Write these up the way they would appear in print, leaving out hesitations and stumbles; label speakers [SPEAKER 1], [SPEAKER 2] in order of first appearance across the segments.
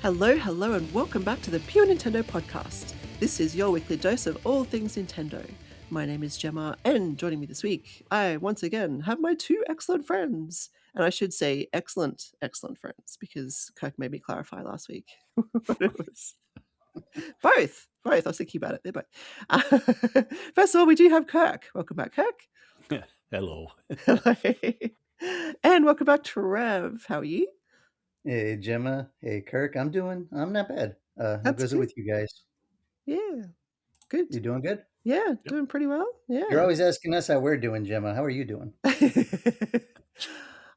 [SPEAKER 1] Hello, hello, and welcome back to the Pure Nintendo Podcast. This is your weekly dose of all things Nintendo. My name is Jemma, and joining me this week, I once again have my two excellent friends. And I should say excellent friends, because Kirk made me clarify last week what it was. Both. I was thinking about it. They're both. First of all, we do have Kirk. Welcome back, Kirk.
[SPEAKER 2] Hello.
[SPEAKER 1] Hello. And welcome back, Trev. How are you?
[SPEAKER 3] Hey, Gemma. Hey, Kirk. I'm not bad. How
[SPEAKER 1] That's
[SPEAKER 3] goes it
[SPEAKER 1] good.
[SPEAKER 3] with you guys?
[SPEAKER 1] Yeah, good.
[SPEAKER 3] You doing good?
[SPEAKER 1] Yeah,
[SPEAKER 2] Yep.
[SPEAKER 1] doing pretty well.
[SPEAKER 3] You're
[SPEAKER 1] Yeah.
[SPEAKER 3] always asking us how we're doing, Gemma. How are you doing?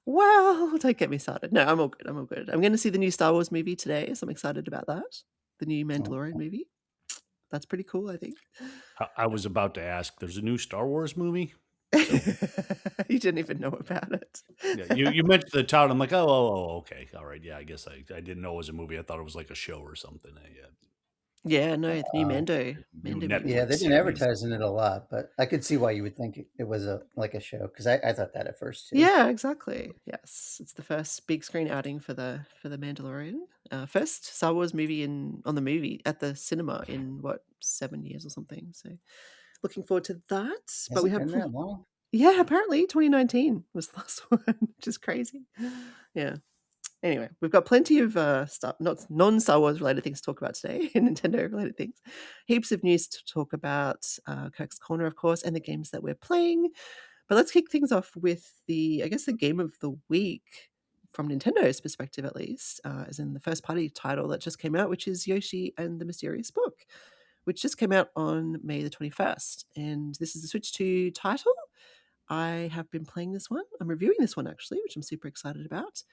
[SPEAKER 1] Well, don't get me started. No, I'm all good. I'm going to see the new Star Wars movie today, so I'm excited about that. The new Mandalorian movie. That's pretty cool, I think.
[SPEAKER 2] I was about to ask, there's a new Star Wars movie?
[SPEAKER 1] You didn't even know about it.
[SPEAKER 2] Yeah, you mentioned the town. I'm like, oh, okay. All right. Yeah, I guess I didn't know it was a movie. I thought it was like a show or something. Yeah.
[SPEAKER 1] Yeah, no, the new Mando
[SPEAKER 2] New
[SPEAKER 1] movie.
[SPEAKER 3] Yeah,
[SPEAKER 2] Netflix
[SPEAKER 3] they've been
[SPEAKER 2] series.
[SPEAKER 3] advertising it a lot, but I could see why you would think it was like a show because I thought that at first too.
[SPEAKER 1] Yeah, exactly. Yes, it's the first big screen outing for the Mandalorian. First Star Wars movie at the cinema in 7 years or something. So looking forward to that. But
[SPEAKER 3] Has
[SPEAKER 1] we
[SPEAKER 3] it
[SPEAKER 1] have
[SPEAKER 3] been that long?
[SPEAKER 1] Yeah, apparently 2019 was the last one, which is crazy. Yeah. Anyway, we've got plenty of not non-Star Wars related things to talk about today, Nintendo related things. Heaps of news to talk about, Kirk's Corner, of course, and the games that we're playing. But let's kick things off with the game of the week from Nintendo's perspective, at least, as in the first party title that just came out, which is Yoshi and the Mysterious Book, which just came out on May the 21st. And this is the Switch 2 title. I have been playing this one. I'm reviewing this one actually, which I'm super excited about.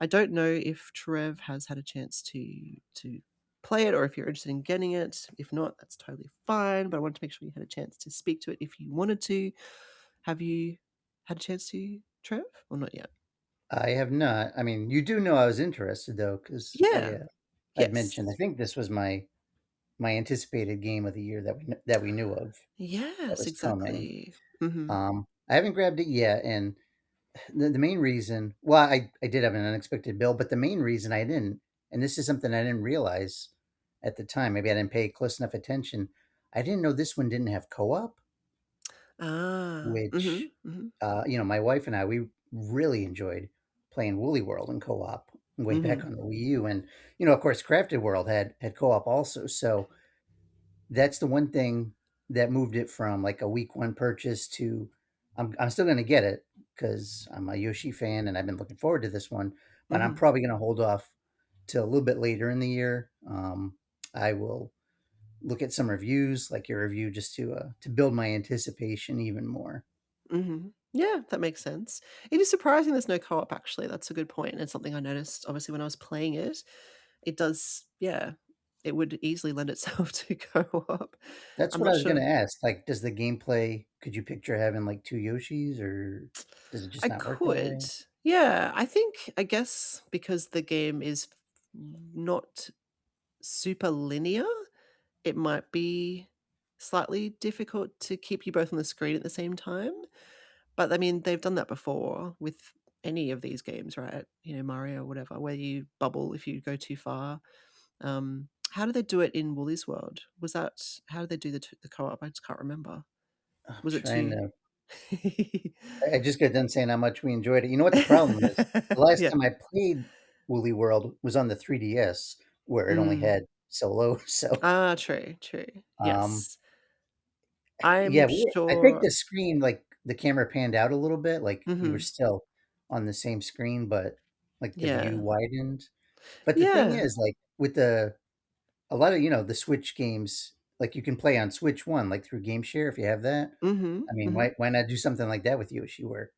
[SPEAKER 1] I don't know if Trev has had a chance to play it or if you're interested in getting it. If not, that's totally fine. But I wanted to make sure you had a chance to speak to it if you wanted to. Have you had a chance to, Trev, or not yet?
[SPEAKER 3] I have not. I mean, you do know I was interested though, because
[SPEAKER 1] Yeah.
[SPEAKER 3] I'd mentioned. I
[SPEAKER 1] Yes.
[SPEAKER 3] think this was my anticipated game of the year that we knew of that
[SPEAKER 1] Yes,
[SPEAKER 3] was coming.
[SPEAKER 1] exactly. Hmm.
[SPEAKER 3] I haven't grabbed it yet, and the main reason, well, I did have an unexpected bill, but the main reason I didn't, and this is something I didn't realize at the time, maybe I didn't pay close enough attention. I didn't know this one didn't have co-op,
[SPEAKER 1] Ah. Hmm.
[SPEAKER 3] which,
[SPEAKER 1] Hmm.
[SPEAKER 3] my wife and I, we really enjoyed playing Woolly World in co-op way back
[SPEAKER 1] Hmm.
[SPEAKER 3] on the Wii U. And, of course, Crafted World had co-op also. So that's the one thing that moved it from like a week one purchase to I'm still going to get it because I'm a Yoshi fan and I've been looking forward to this one, but I'm
[SPEAKER 1] Hmm.
[SPEAKER 3] probably going to hold off till a little bit later in the year. I will look at some reviews, like your review, just to build my anticipation even more.
[SPEAKER 1] Hmm. Yeah, that makes sense. It is surprising there's no co-op, actually. That's a good point. And it's something I noticed, obviously, when I was playing it. It does, yeah, it would easily lend itself to co-op.
[SPEAKER 3] That's
[SPEAKER 1] I'm
[SPEAKER 3] what I
[SPEAKER 1] not
[SPEAKER 3] was going
[SPEAKER 1] sure.
[SPEAKER 3] to ask. Like, does the gameplay? Could you picture having like two Yoshis, or does it just
[SPEAKER 1] I
[SPEAKER 3] not work that
[SPEAKER 1] could.
[SPEAKER 3] way?
[SPEAKER 1] Yeah, I guess because the game is not super linear, it might be slightly difficult to keep you both on the screen at the same time. But I mean, they've done that before with any of these games, right? Mario or whatever, where you bubble if you go too far. How did they do it in Woolly's World? Was that how did they do the co-op? I just can't remember.
[SPEAKER 3] I'm
[SPEAKER 1] Was it
[SPEAKER 3] trying
[SPEAKER 1] too?
[SPEAKER 3] to I just got done saying how much we enjoyed it. You know what the problem is? The last
[SPEAKER 1] Yeah.
[SPEAKER 3] time I played Woolly World was on the 3DS, where it only
[SPEAKER 1] Mm.
[SPEAKER 3] had solo. So,
[SPEAKER 1] Ah, true, true.
[SPEAKER 3] um,
[SPEAKER 1] Yes. I'm
[SPEAKER 3] yeah, I think
[SPEAKER 1] sure.
[SPEAKER 3] the screen, like the camera panned out a little bit, like we were
[SPEAKER 1] Mhm.
[SPEAKER 3] still on the same screen, but like the view
[SPEAKER 1] Yeah.
[SPEAKER 3] widened. But the thing
[SPEAKER 1] Yeah.
[SPEAKER 3] is, like with a lot of the Switch games, like you can play on Switch One, like through Game Share if you have that.
[SPEAKER 1] Mhm,
[SPEAKER 3] I mean,
[SPEAKER 1] mhm.
[SPEAKER 3] why not do something like that with Yoshi where,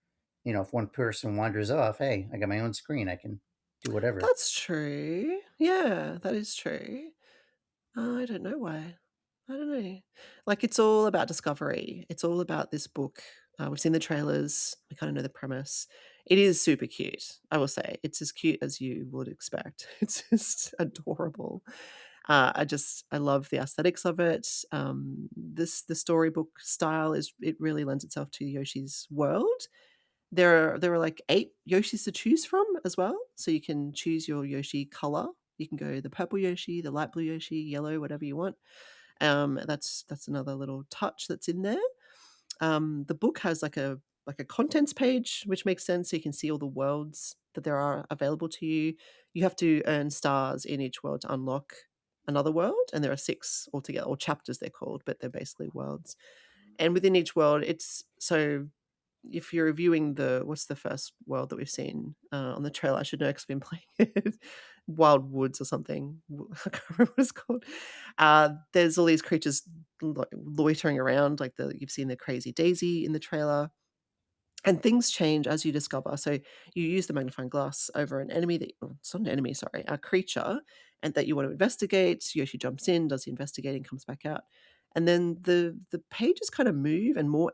[SPEAKER 3] if one person wanders off, hey, I got my own screen, I can do whatever.
[SPEAKER 1] That's true. Yeah, that is true. I don't know why. I don't know. Like, it's all about discovery. It's all about this book. We've seen the trailers. We kind of know the premise. It is super cute, I will say. It's as cute as you would expect. It's just adorable. I love the aesthetics of it. The storybook style it really lends itself to Yoshi's world. There are like 8 Yoshis to choose from as well, so you can choose your Yoshi color You can go the purple Yoshi, the light blue Yoshi, yellow, whatever you want. That's another little touch that's in there. The book has like a contents page, which makes sense. So you can see all the worlds that there are available to you. You have to earn stars in each world to unlock another world, and there are 6 altogether, or chapters they're called, but they're basically worlds. And within each world, it's so if you're reviewing what's the first world that we've seen on the trailer, I should know because I've been playing it, Wild Woods or something. I can't remember what it's called. There's all these creatures loitering around, like you've seen the crazy Daisy in the trailer. And things change as you discover. So you use the magnifying glass over an enemy it's not an enemy, sorry, a creature, and that you want to investigate. Yoshi jumps in, does the investigating, comes back out. And then the pages kind of move and more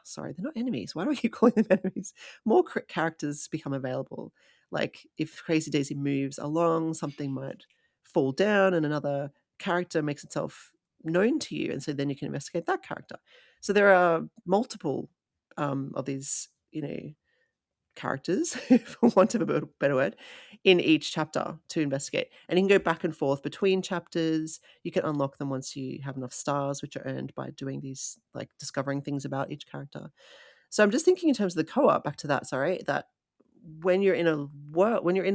[SPEAKER 1] sorry, they're not enemies. Why do I keep calling them enemies? More characters become available. Like if Crazy Daisy moves along, something might fall down and another character makes itself known to you. And so then you can investigate that character. So there are multiple of these, characters, for want of a better word, in each chapter to investigate. And you can go back and forth between chapters. You can unlock them once you have enough stars, which are earned by doing these, like discovering things about each character. So I'm just thinking in terms of the co-op, back to that, sorry, that when you're in a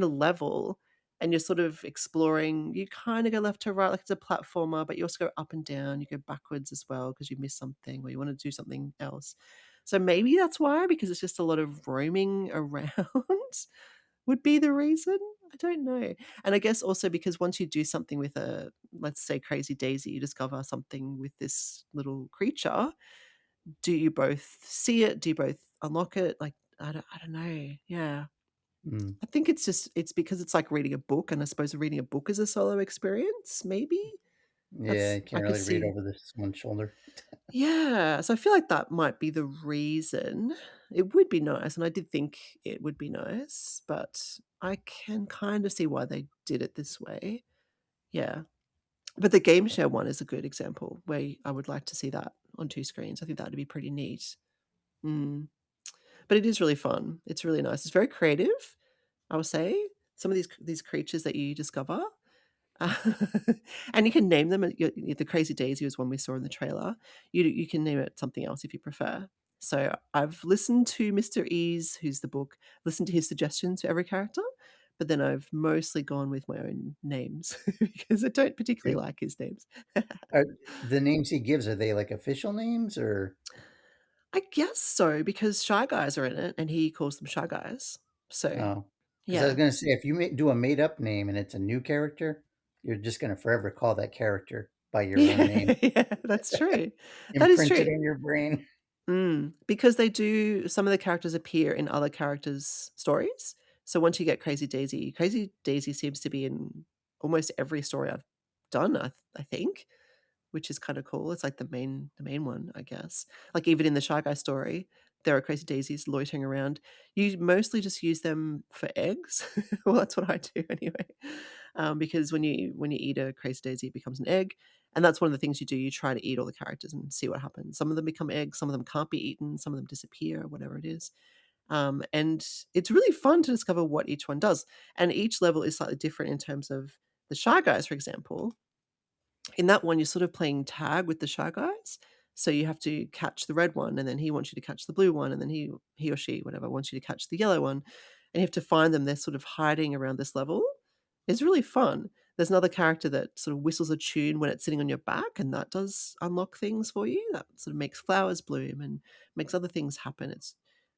[SPEAKER 1] level and you're sort of exploring, you kind of go left to right, like it's a platformer, but you also go up and down, you go backwards as well because you missed something or you want to do something else. So maybe that's why, because it's just a lot of roaming around would be the reason. I don't know. And I guess also because once you do something with let's say Crazy Daisy, you discover something with this little creature. Do you both see it? Do you both unlock it? Like, I don't know. Yeah. I think it's because it's like reading a book, and I suppose reading a book is a solo experience, maybe.
[SPEAKER 3] Yeah, you
[SPEAKER 1] I
[SPEAKER 3] can't
[SPEAKER 1] could
[SPEAKER 3] really read
[SPEAKER 1] see.
[SPEAKER 3] over this one shoulder.
[SPEAKER 1] Yeah, so I feel like that might be the reason. It would be nice, and I did think it would be nice, but I can kind of see why they did it this way. Yeah. But the game share one is a good example where I would like to see that on 2 screens. I think that would be pretty neat. Mm. But it is really fun. It's really nice. It's very creative, I would say. Some of these creatures that you discover. Uh, and you can name them. The Crazy Daisy was one we saw in the trailer. You can name it something else if you prefer. So I've listened to Mr. E's, who's the book, listened to his suggestions for every character, but then I've mostly gone with my own names because I don't particularly like his names.
[SPEAKER 3] Are the names he gives, are they like official names or?
[SPEAKER 1] I guess so, because Shy Guys are in it, and he calls them Shy Guys. So,
[SPEAKER 3] Oh, because I was
[SPEAKER 1] yeah.
[SPEAKER 3] going to say, if you do a made up name and it's a new character, you're just going to forever call that character by your own name,
[SPEAKER 1] Yeah, that's true. That is
[SPEAKER 3] imprinted
[SPEAKER 1] true.
[SPEAKER 3] on your brain.
[SPEAKER 1] Because some of the characters appear in other characters' stories. So once you get Crazy Daisy seems to be in almost every story I've done, I think, which is kind of cool. It's like the main one, I guess. Like even in the Shy Guy story, there are Crazy Daisies loitering around. You mostly just use them for eggs. Well, that's what I do anyway. Because when you eat a Crazy Daisy, it becomes an egg, and that's one of the things you do. You try to eat all the characters and see what happens. Some of them become eggs, some of them can't be eaten, some of them disappear, whatever it is. And it's really fun to discover what each one does. And each level is slightly different in terms of the Shy Guys, for example. In that one, you're sort of playing tag with the Shy Guys. So you have to catch the red one, and then he wants you to catch the blue one, and then he or she, whatever, wants you to catch the yellow one. And you have to find them. They're sort of hiding around this level. It's really fun. There's another character that sort of whistles a tune when it's sitting on your back, and that does unlock things for you. That sort of makes flowers bloom and makes other things happen.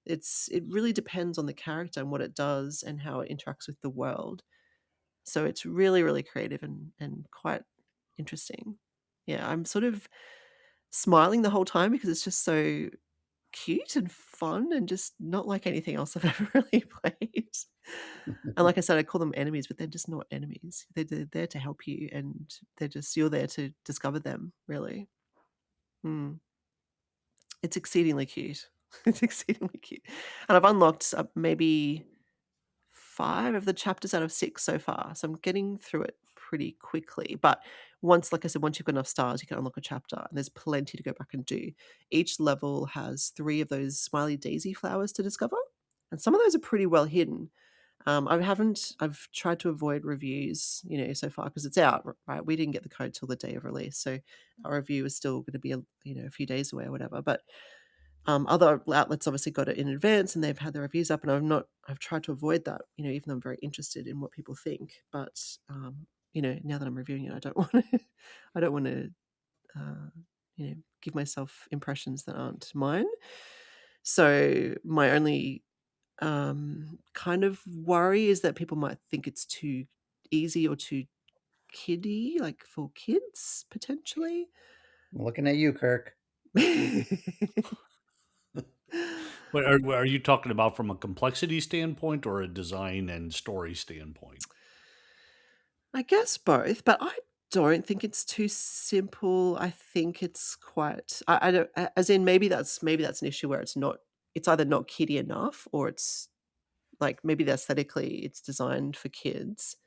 [SPEAKER 1] It really depends on the character and what it does and how it interacts with the world. So it's really, really creative and quite interesting. Yeah, I'm sort of smiling the whole time because it's just so cute and fun and just not like anything else I've ever really played. And like I said, I call them enemies, but they're just not enemies. They're there to help you, and you're there to discover them, really. Mm. It's exceedingly cute. It's exceedingly cute. And I've unlocked maybe 5 of the chapters out of 6 so far, so I'm getting through it pretty quickly. But like I said, once you've got enough stars, you can unlock a chapter, and there's plenty to go back and do. Each level has 3 of those smiley daisy flowers to discover, and some of those are pretty well hidden. I've tried to avoid reviews, so far because it's out, right? We didn't get the code till the day of release, so our review is still going to be a few days away or whatever. But other outlets obviously got it in advance and they've had their reviews up, and I've tried to avoid that, even though I'm very interested in what people think. But now that I'm reviewing it, I don't want to, I don't want to, give myself impressions that aren't mine. So my only kind of worry is that people might think it's too easy or too kiddie, like for kids potentially.
[SPEAKER 3] I'm looking at you, Kirk.
[SPEAKER 2] But are you talking about from a complexity standpoint or a design and story standpoint?
[SPEAKER 1] I guess both, but I don't think it's too simple. I think it's quite. I don't. As in, maybe that's an issue where it's either not kiddie enough, or it's like maybe aesthetically it's designed for kids,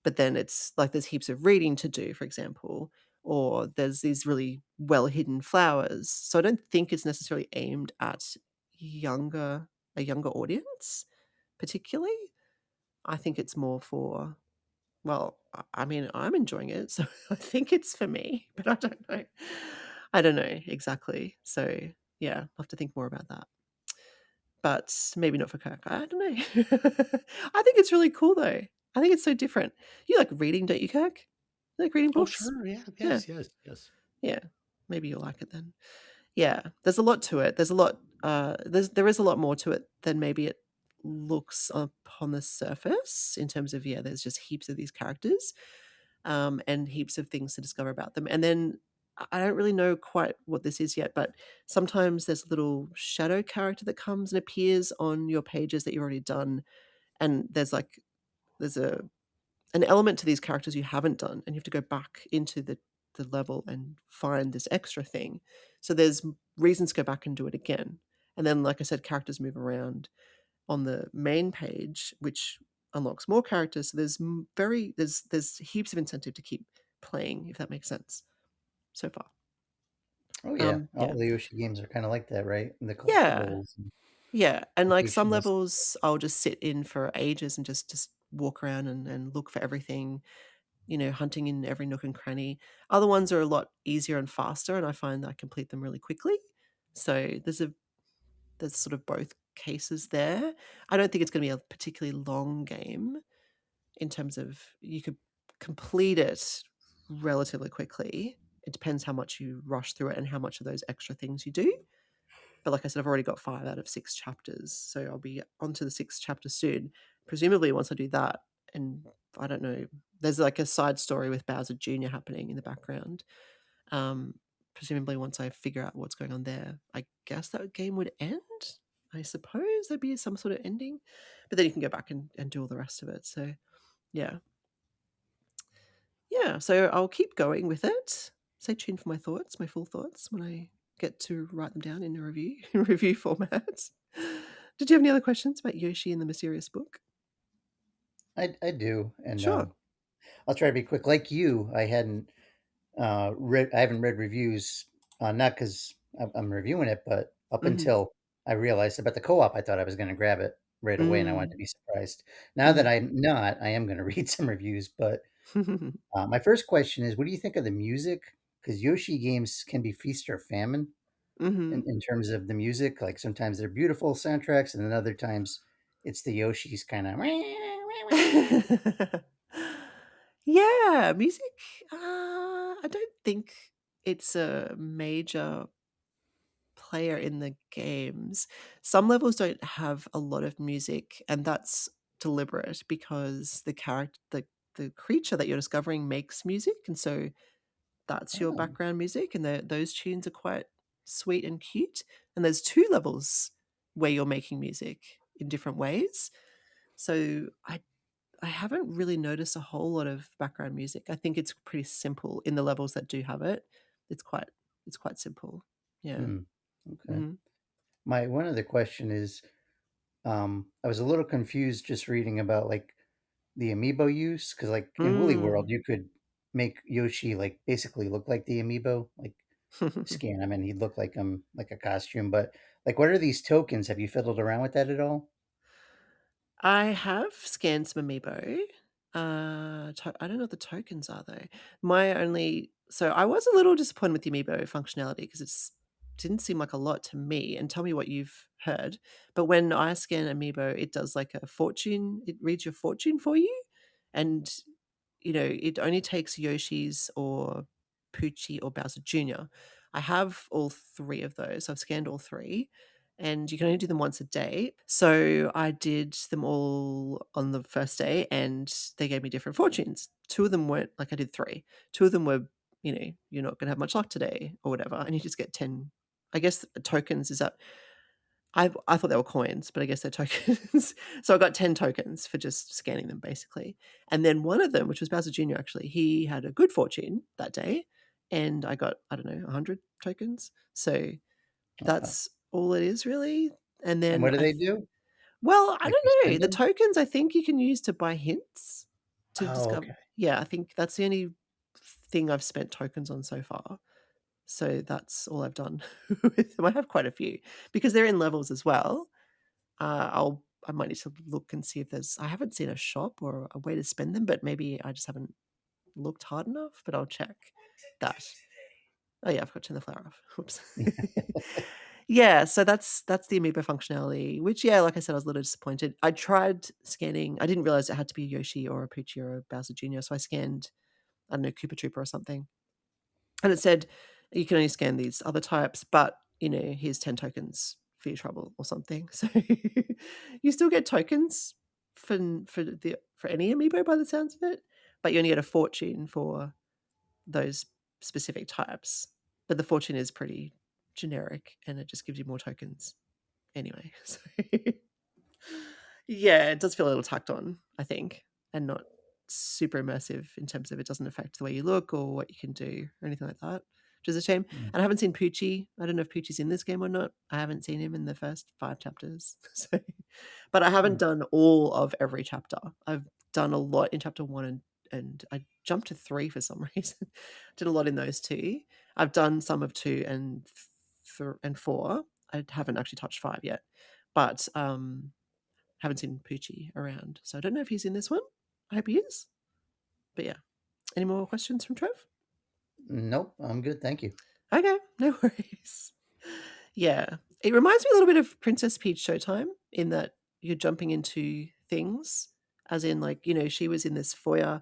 [SPEAKER 1] but then it's like there's heaps of reading to do, for example, or there's these really well hidden flowers. So I don't think it's necessarily aimed at a younger audience, particularly. I think it's more for, well, I mean, I'm enjoying it, so I think it's for me, but I don't know. I don't know exactly. So yeah, I'll have to think more about that. But maybe not for Kirk. I don't know. I think it's really cool though. I think it's so different. You like reading, don't you, Kirk? You like reading
[SPEAKER 2] Oh,
[SPEAKER 1] books?
[SPEAKER 2] sure. Yeah.
[SPEAKER 1] Yeah.
[SPEAKER 2] Yes.
[SPEAKER 1] Yeah. Maybe you'll like it then. Yeah. There's a lot to it. There is a lot more to it than maybe it looks upon the surface in terms of, yeah, there's just heaps of these characters, and heaps of things to discover about them. And then I don't really know quite what this is yet, but sometimes there's a little shadow character that comes and appears on your pages that you've already done, and there's an element to these characters you haven't done, and you have to go back into the level and find this extra thing. So there's reasons to go back and do it again. And then, like I said, characters move around on the main page, which unlocks more characters. So there's heaps of incentive to keep playing, if that makes sense. So far,
[SPEAKER 3] Oh yeah,
[SPEAKER 1] yeah,
[SPEAKER 3] all the Yoshi games are kind of like that, right? And the
[SPEAKER 1] yeah,
[SPEAKER 3] collectibles and
[SPEAKER 1] yeah. And like some
[SPEAKER 3] locations.
[SPEAKER 1] levels, I'll just sit in for ages and just walk around and look for everything. Hunting in every nook and cranny. Other ones are a lot easier and faster, and I find that I complete them really quickly. So there's sort of both cases there. I don't think it's going to be a particularly long game in terms of you could complete it relatively quickly. It depends how much you rush through it and how much of those extra things you do. But like I said, I've already got 5 out of 6 chapters, so I'll be onto the 6th chapter soon. Presumably, once I do that, and I don't know, there's like a side story with Bowser Jr. happening in the background. Presumably, once I figure out what's going on there, I guess that game would end. I suppose there'd be some sort of ending, but then you can go back and do all the rest of it. So yeah. Yeah, so I'll keep going with it. Stay tuned for my thoughts, my full thoughts, when I get to write them down in a review in review format. Did you have any other questions about Yoshi and the Mysterious Book?
[SPEAKER 3] I do, and
[SPEAKER 1] Sure.
[SPEAKER 3] I'll try to be quick. Like you, I haven't read reviews, not because I'm reviewing it, but up
[SPEAKER 1] Mhm.
[SPEAKER 3] until I realized about the co-op, I thought I was going to grab it right away, and I wanted to
[SPEAKER 1] Mm.
[SPEAKER 3] be surprised. Now that
[SPEAKER 1] Mhm.
[SPEAKER 3] I'm not, I am going to read some reviews. But my first question is, what do you think of the music? Because Yoshi games can be feast or famine
[SPEAKER 1] Mhm.
[SPEAKER 3] in terms of the music. Like sometimes they're beautiful soundtracks, and then other times it's the Yoshis kind of.
[SPEAKER 1] Yeah, music, I don't think it's a major player in the games. Some levels don't have a lot of music, and that's deliberate because the creature that you're discovering makes music, and so that's your
[SPEAKER 3] Oh,
[SPEAKER 1] background music, and those tunes are quite sweet and cute. And there's 2 levels where you're making music in different ways. So I haven't really noticed a whole lot of background music. I think it's pretty simple in the levels that do have it. It's quite it's quite simple. Yeah.
[SPEAKER 3] hmm, okay.
[SPEAKER 1] Mhm.
[SPEAKER 3] My one other question is, I was a little confused just reading about like the amiibo use because, like in Woolly World,
[SPEAKER 1] Mm.
[SPEAKER 3] you could make Yoshi like basically look like the amiibo, like scan him and he'd look like like a costume. But like, what are these tokens? Have you fiddled around with that at all?
[SPEAKER 1] I have scanned some amiibo. I don't know what the tokens are though. So I was a little disappointed with the amiibo functionality because it didn't seem like a lot to me. And tell me what you've heard. But when I scan amiibo, it does like a fortune. It reads your fortune for you, and it only takes Yoshi's or Poochie or Bowser Jr. I have all three of those. I've scanned all three, and you can only do them once a day. So I did them all on the first day, and they gave me different fortunes. Two of them weren't like I did three. Two of them were, you're not going to have much luck today or whatever, and you just get 10. I guess tokens is that I thought they were coins, but I guess they're tokens. So I got 10 tokens for just scanning them, basically. And then one of them, which was Bowser Jr., actually, he had a good fortune that day, and I got, I don't know, 100 tokens. So that's all it is, really. And then
[SPEAKER 3] what do they do?
[SPEAKER 1] Well, I
[SPEAKER 3] Like you
[SPEAKER 1] don't know.
[SPEAKER 3] spend
[SPEAKER 1] The
[SPEAKER 3] them?
[SPEAKER 1] tokens I think you can use to buy hints to discover.
[SPEAKER 3] Okay.
[SPEAKER 1] Yeah, I think that's the only thing I've spent tokens on so far. So that's all I've done with them. I have quite a few because they're in levels as well. I might need to look and see if I haven't seen a shop or a way to spend them, but maybe I just haven't looked hard enough, but I'll check that. Oh yeah, I've got to turn the flower off. Whoops. Yeah, so that's the amiibo functionality, which, yeah, like I said, I was a little disappointed. I tried scanning. I didn't realize it had to be a Yoshi or a Poochie or a Bowser Jr., so I scanned, I don't know, Koopa Trooper or something. And it said you can only scan these other types, but, here's 10 tokens for your trouble or something. So you still get tokens for any amiibo by the sounds of it, but you only get a fortune for those specific types. But the fortune is pretty generic and it just gives you more tokens anyway. So yeah, it does feel a little tacked on, I think, and not super immersive in terms of it doesn't affect the way you look or what you can do or anything like that, which is a shame. And I haven't seen Poochie. I don't know if Poochie's in this game or not. I haven't seen him in the first 5 chapters. So, but I haven't done all of every chapter. I've done a lot in chapter 1 and I jumped to 3 for some reason. Did a lot in those 2. I've done some of 2 and 4. I haven't actually touched 5 yet. But haven't seen Poochie around, so I don't know if he's in this one. I hope he is. But yeah. Any more questions from Trev?
[SPEAKER 3] Nope, I'm good. Thank you.
[SPEAKER 1] Okay, no worries. Yeah. It reminds me a little bit of Princess Peach Showtime in that you're jumping into things, as in, like, she was in this foyer.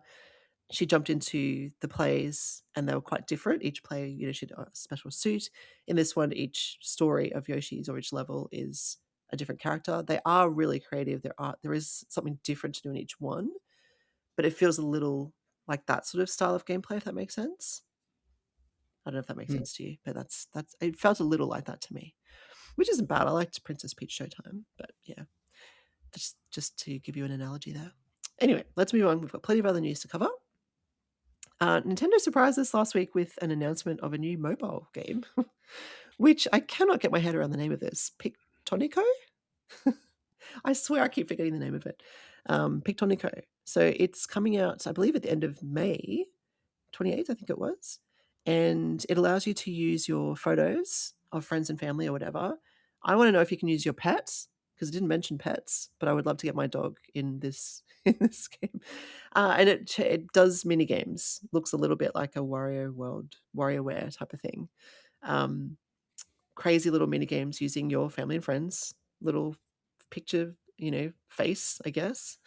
[SPEAKER 1] She jumped into the plays and they were quite different. Each play, she had a special suit. In this one, each story of Yoshi's or each level is a different character. They are really creative. There is something different to do in each one, but it feels a little like that sort of style of gameplay, if that makes sense. I don't know if that makes sense to you, but that's it felt a little like that to me, which isn't bad. I liked Princess Peach Showtime, but yeah, just to give you an analogy there. Anyway, let's move on. We've got plenty of other news to cover. Nintendo surprised us last week with an announcement of a new mobile game, which I cannot get my head around the name of this. Pictonico? I swear I keep forgetting the name of it. Pictonico. So it's coming out, I believe, at the end of May 28th, I think it was. And it allows you to use your photos of friends and family or whatever. I want to know if you can use your pets, because it didn't mention pets, but I would love to get my dog in this game. And it does mini games. Looks a little bit like a WarioWare type of thing. Crazy little mini games using your family and friends, little picture, face, I guess,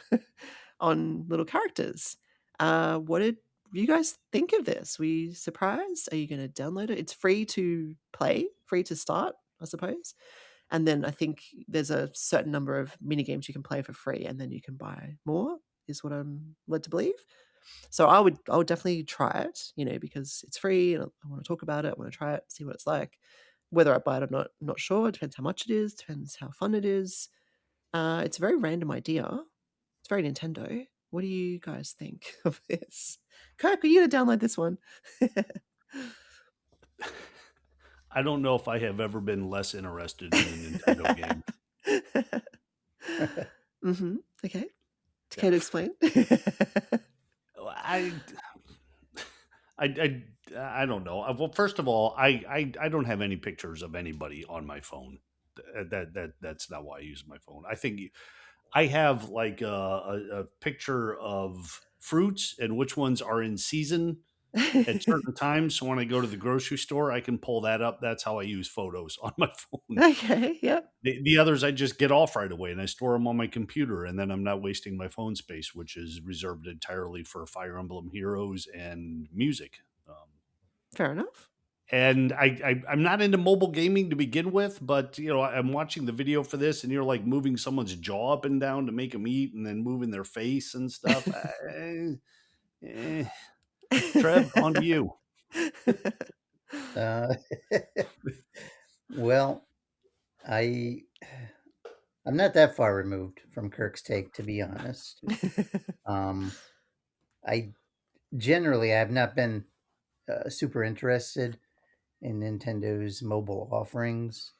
[SPEAKER 1] on little characters. What did you guys think of this? Were you surprised? Are you going to download it? It's free to play, free to start, I suppose. And then I think there's a certain number of mini games you can play for free, and then you can buy more, is what I'm led to believe. So I would definitely try it, because it's free and I want to talk about it. I want to try it, see what it's like. Whether I buy it or not, I'm not sure. It depends how much it is, depends how fun it is. It's a very random idea. It's very Nintendo. What do you guys think of this? Kirk, are you going to download this one?
[SPEAKER 2] I don't know if I have ever been less interested in a Nintendo game.
[SPEAKER 1] Mm-hmm. Okay. Care to explain?
[SPEAKER 2] I don't know. Well, first of all, I don't have any pictures of anybody on my phone. That's not why I use my phone. I think I have like a picture of fruits and which ones are in season at certain times. So when I go to the grocery store, I can pull that up. That's how I use photos on my phone.
[SPEAKER 1] Okay, yep.
[SPEAKER 2] The others I just get off right away and I store them on my computer, and then I'm not wasting my phone space, which is reserved entirely for Fire Emblem Heroes and music.
[SPEAKER 1] Fair enough.
[SPEAKER 2] And I'm not into mobile gaming to begin with, but I'm watching the video for this, and you're like moving someone's jaw up and down to make them eat, and then moving their face and stuff. Trev, on to you.
[SPEAKER 3] Well, I'm not that far removed from Kirk's take, to be honest. I have not been super interested in Nintendo's mobile offerings.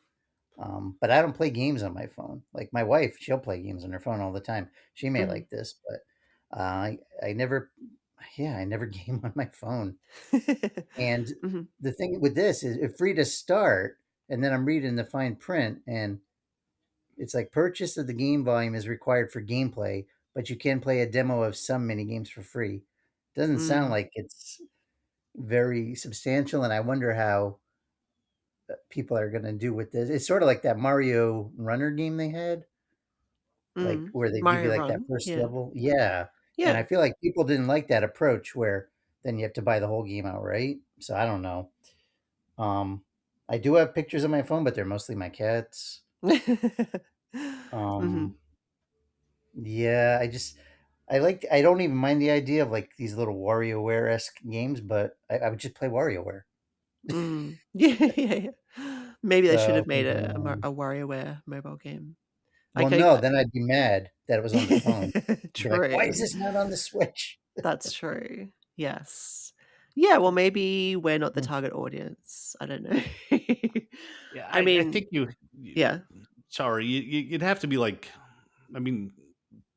[SPEAKER 3] But I don't play games on my phone. Like my wife, she'll play games on her phone all the time. She may like this, but I never game on my phone. And the thing with this is it's free to start, and then I'm reading the fine print, and it's like purchase of the game volume is required for gameplay, but you can play a demo of some mini games for free. Doesn't sound like it's very substantial, and I wonder how people are going to do with this. It's sort of like that Mario Runner game they had, like where they give you like that first level. Yeah. And I feel like people didn't like that approach where then you have to buy the whole game outright. So I don't know. I do have pictures on my phone, but they're mostly my cats. Yeah, I don't even mind the idea of like these little WarioWare-esque games, but I would just play WarioWare.
[SPEAKER 1] Yeah. Maybe they should have made a WarioWare mobile game.
[SPEAKER 3] Well, no, then I'd be mad that it was on the phone.
[SPEAKER 1] True.
[SPEAKER 3] Like, why is this not on the Switch?
[SPEAKER 1] That's true. Yes. Yeah, well, maybe we're not the target audience. I don't know.
[SPEAKER 2] Yeah,
[SPEAKER 1] I mean,
[SPEAKER 2] I think
[SPEAKER 1] yeah.
[SPEAKER 2] Sorry, you'd have to be like, I mean,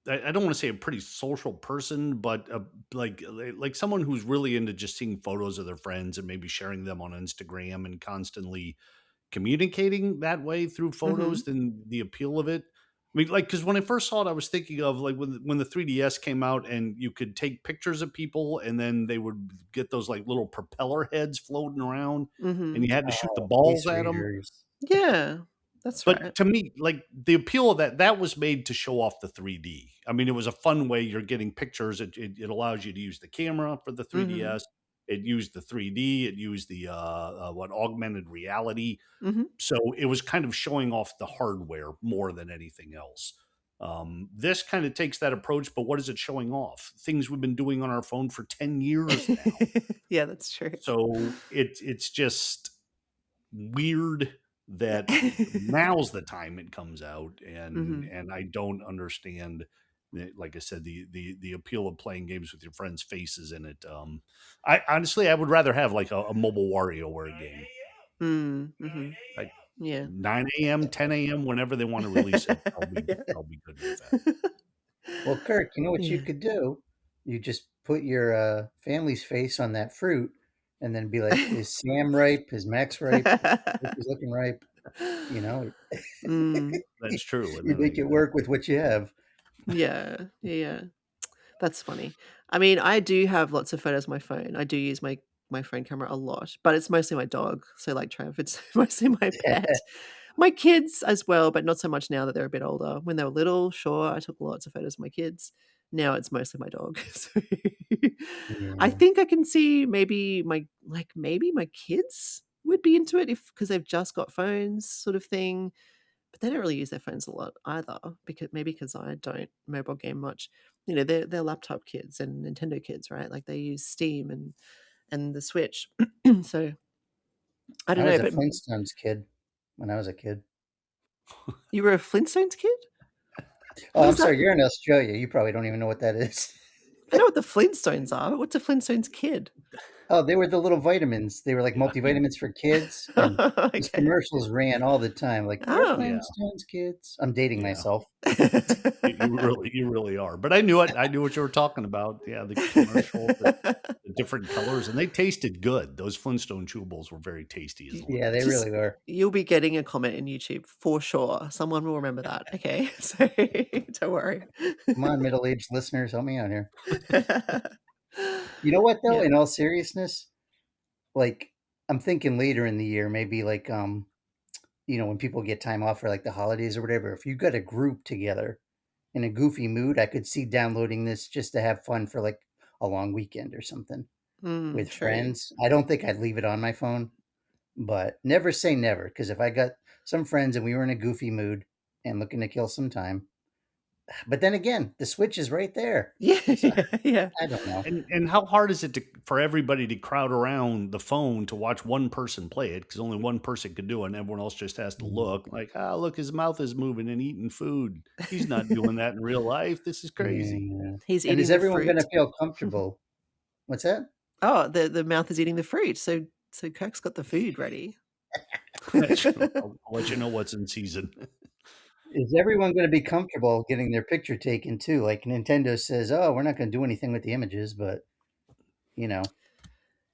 [SPEAKER 2] I don't want to say a pretty social person, but like someone who's really into just seeing photos of their friends and maybe sharing them on Instagram and constantly communicating that way through photos, then the appeal of it. I mean, like, because when I first saw it, I was thinking of like when the 3DS came out and you could take pictures of people and then they would get those like little propeller heads floating around and you had to shoot the balls at them.
[SPEAKER 1] Yeah, that's right.
[SPEAKER 2] But to me, like the appeal of that was made to show off the 3D. I mean, it was a fun way. You're getting pictures. It allows you to use the camera for the 3DS. It used the 3D. It used the augmented reality. So it was kind of showing off the hardware more than anything else. This kind of takes that approach, but what is it showing off? Things we've been doing on our phone for 10 years now.
[SPEAKER 1] Yeah, that's true.
[SPEAKER 2] So it's just weird that now's the time it comes out, and I don't understand. Like I said, the appeal of playing games with your friends' faces in it. I honestly, I would rather have like a mobile WarioWare game. Like 9 a.m., 10 a.m., whenever they want to release it, I'll be good with that.
[SPEAKER 3] Well, Kirk, you know what you could do? You just put your family's face on that fruit, and then be like, "Is Sam ripe? Is Max ripe? Is looking ripe?" You know,
[SPEAKER 2] That's true.
[SPEAKER 3] You make it work with what you have.
[SPEAKER 1] Yeah. That's funny. I mean, I do have lots of photos on my phone. I do use my phone camera a lot, but it's mostly my dog. So like Trev, it's mostly my pet. My kids as well, but not so much now that they're a bit older. When they were little, sure, I took lots of photos of my kids. Now it's mostly my dog. So I think I can see maybe my kids would be into it because they've just got phones, sort of thing. But they don't really use their phones a lot either, because I don't mobile game much. You know, they're laptop kids and Nintendo kids, right? Like they use Steam and the Switch. So I don't know.
[SPEAKER 3] I was a Flintstones kid when I was a kid.
[SPEAKER 1] You were a Flintstones kid?
[SPEAKER 3] Oh, I'm sorry. You're in Australia. You probably don't even know what that is.
[SPEAKER 1] I know what the Flintstones are, but what's a Flintstones kid?
[SPEAKER 3] Oh, they were the little vitamins. They were like multivitamins for kids. And these commercials ran all the time. Like, Flintstones kids. I'm dating myself.
[SPEAKER 2] You really are. But I knew it. I knew what you were talking about. Yeah, the commercial, the different colors, and they tasted good. Those Flintstone chewables were very tasty as
[SPEAKER 3] Yeah, they
[SPEAKER 1] Just-
[SPEAKER 3] really were.
[SPEAKER 1] You'll be getting a comment in YouTube for sure. Someone will remember that. Okay, so don't worry.
[SPEAKER 3] Come on, middle-aged listeners, help me out here. You know what, though?
[SPEAKER 1] Yeah.
[SPEAKER 3] In all seriousness, like I'm thinking later in the year, maybe like when people get time off for like the holidays or whatever, if you got a group together in a goofy mood, I could see downloading this just to have fun for like a long weekend or something with
[SPEAKER 1] True.
[SPEAKER 3] friends. I don't think I'd leave it on my phone, but never say never, because if I got some friends and we were in a goofy mood and looking to kill some time, but then again, the Switch is right there.
[SPEAKER 1] Yeah,
[SPEAKER 3] So
[SPEAKER 1] yeah.
[SPEAKER 3] I don't know.
[SPEAKER 2] And how hard is it for everybody to crowd around the phone to watch one person play it? Because only one person can do it, and everyone else just has to look like, look, his mouth is moving and eating food. He's not doing that in real life. This is crazy.
[SPEAKER 3] Yeah.
[SPEAKER 1] He's
[SPEAKER 3] And
[SPEAKER 1] eating
[SPEAKER 3] is
[SPEAKER 1] the
[SPEAKER 3] everyone going
[SPEAKER 1] fruit.
[SPEAKER 3] to feel comfortable? What's that?
[SPEAKER 1] Oh, the mouth is eating the fruit. So Kirk's got the food ready.
[SPEAKER 2] I'll let you know what's in season.
[SPEAKER 3] Is everyone going to be comfortable getting their picture taken too? Like Nintendo says, "Oh, we're not going to do anything with the images," but people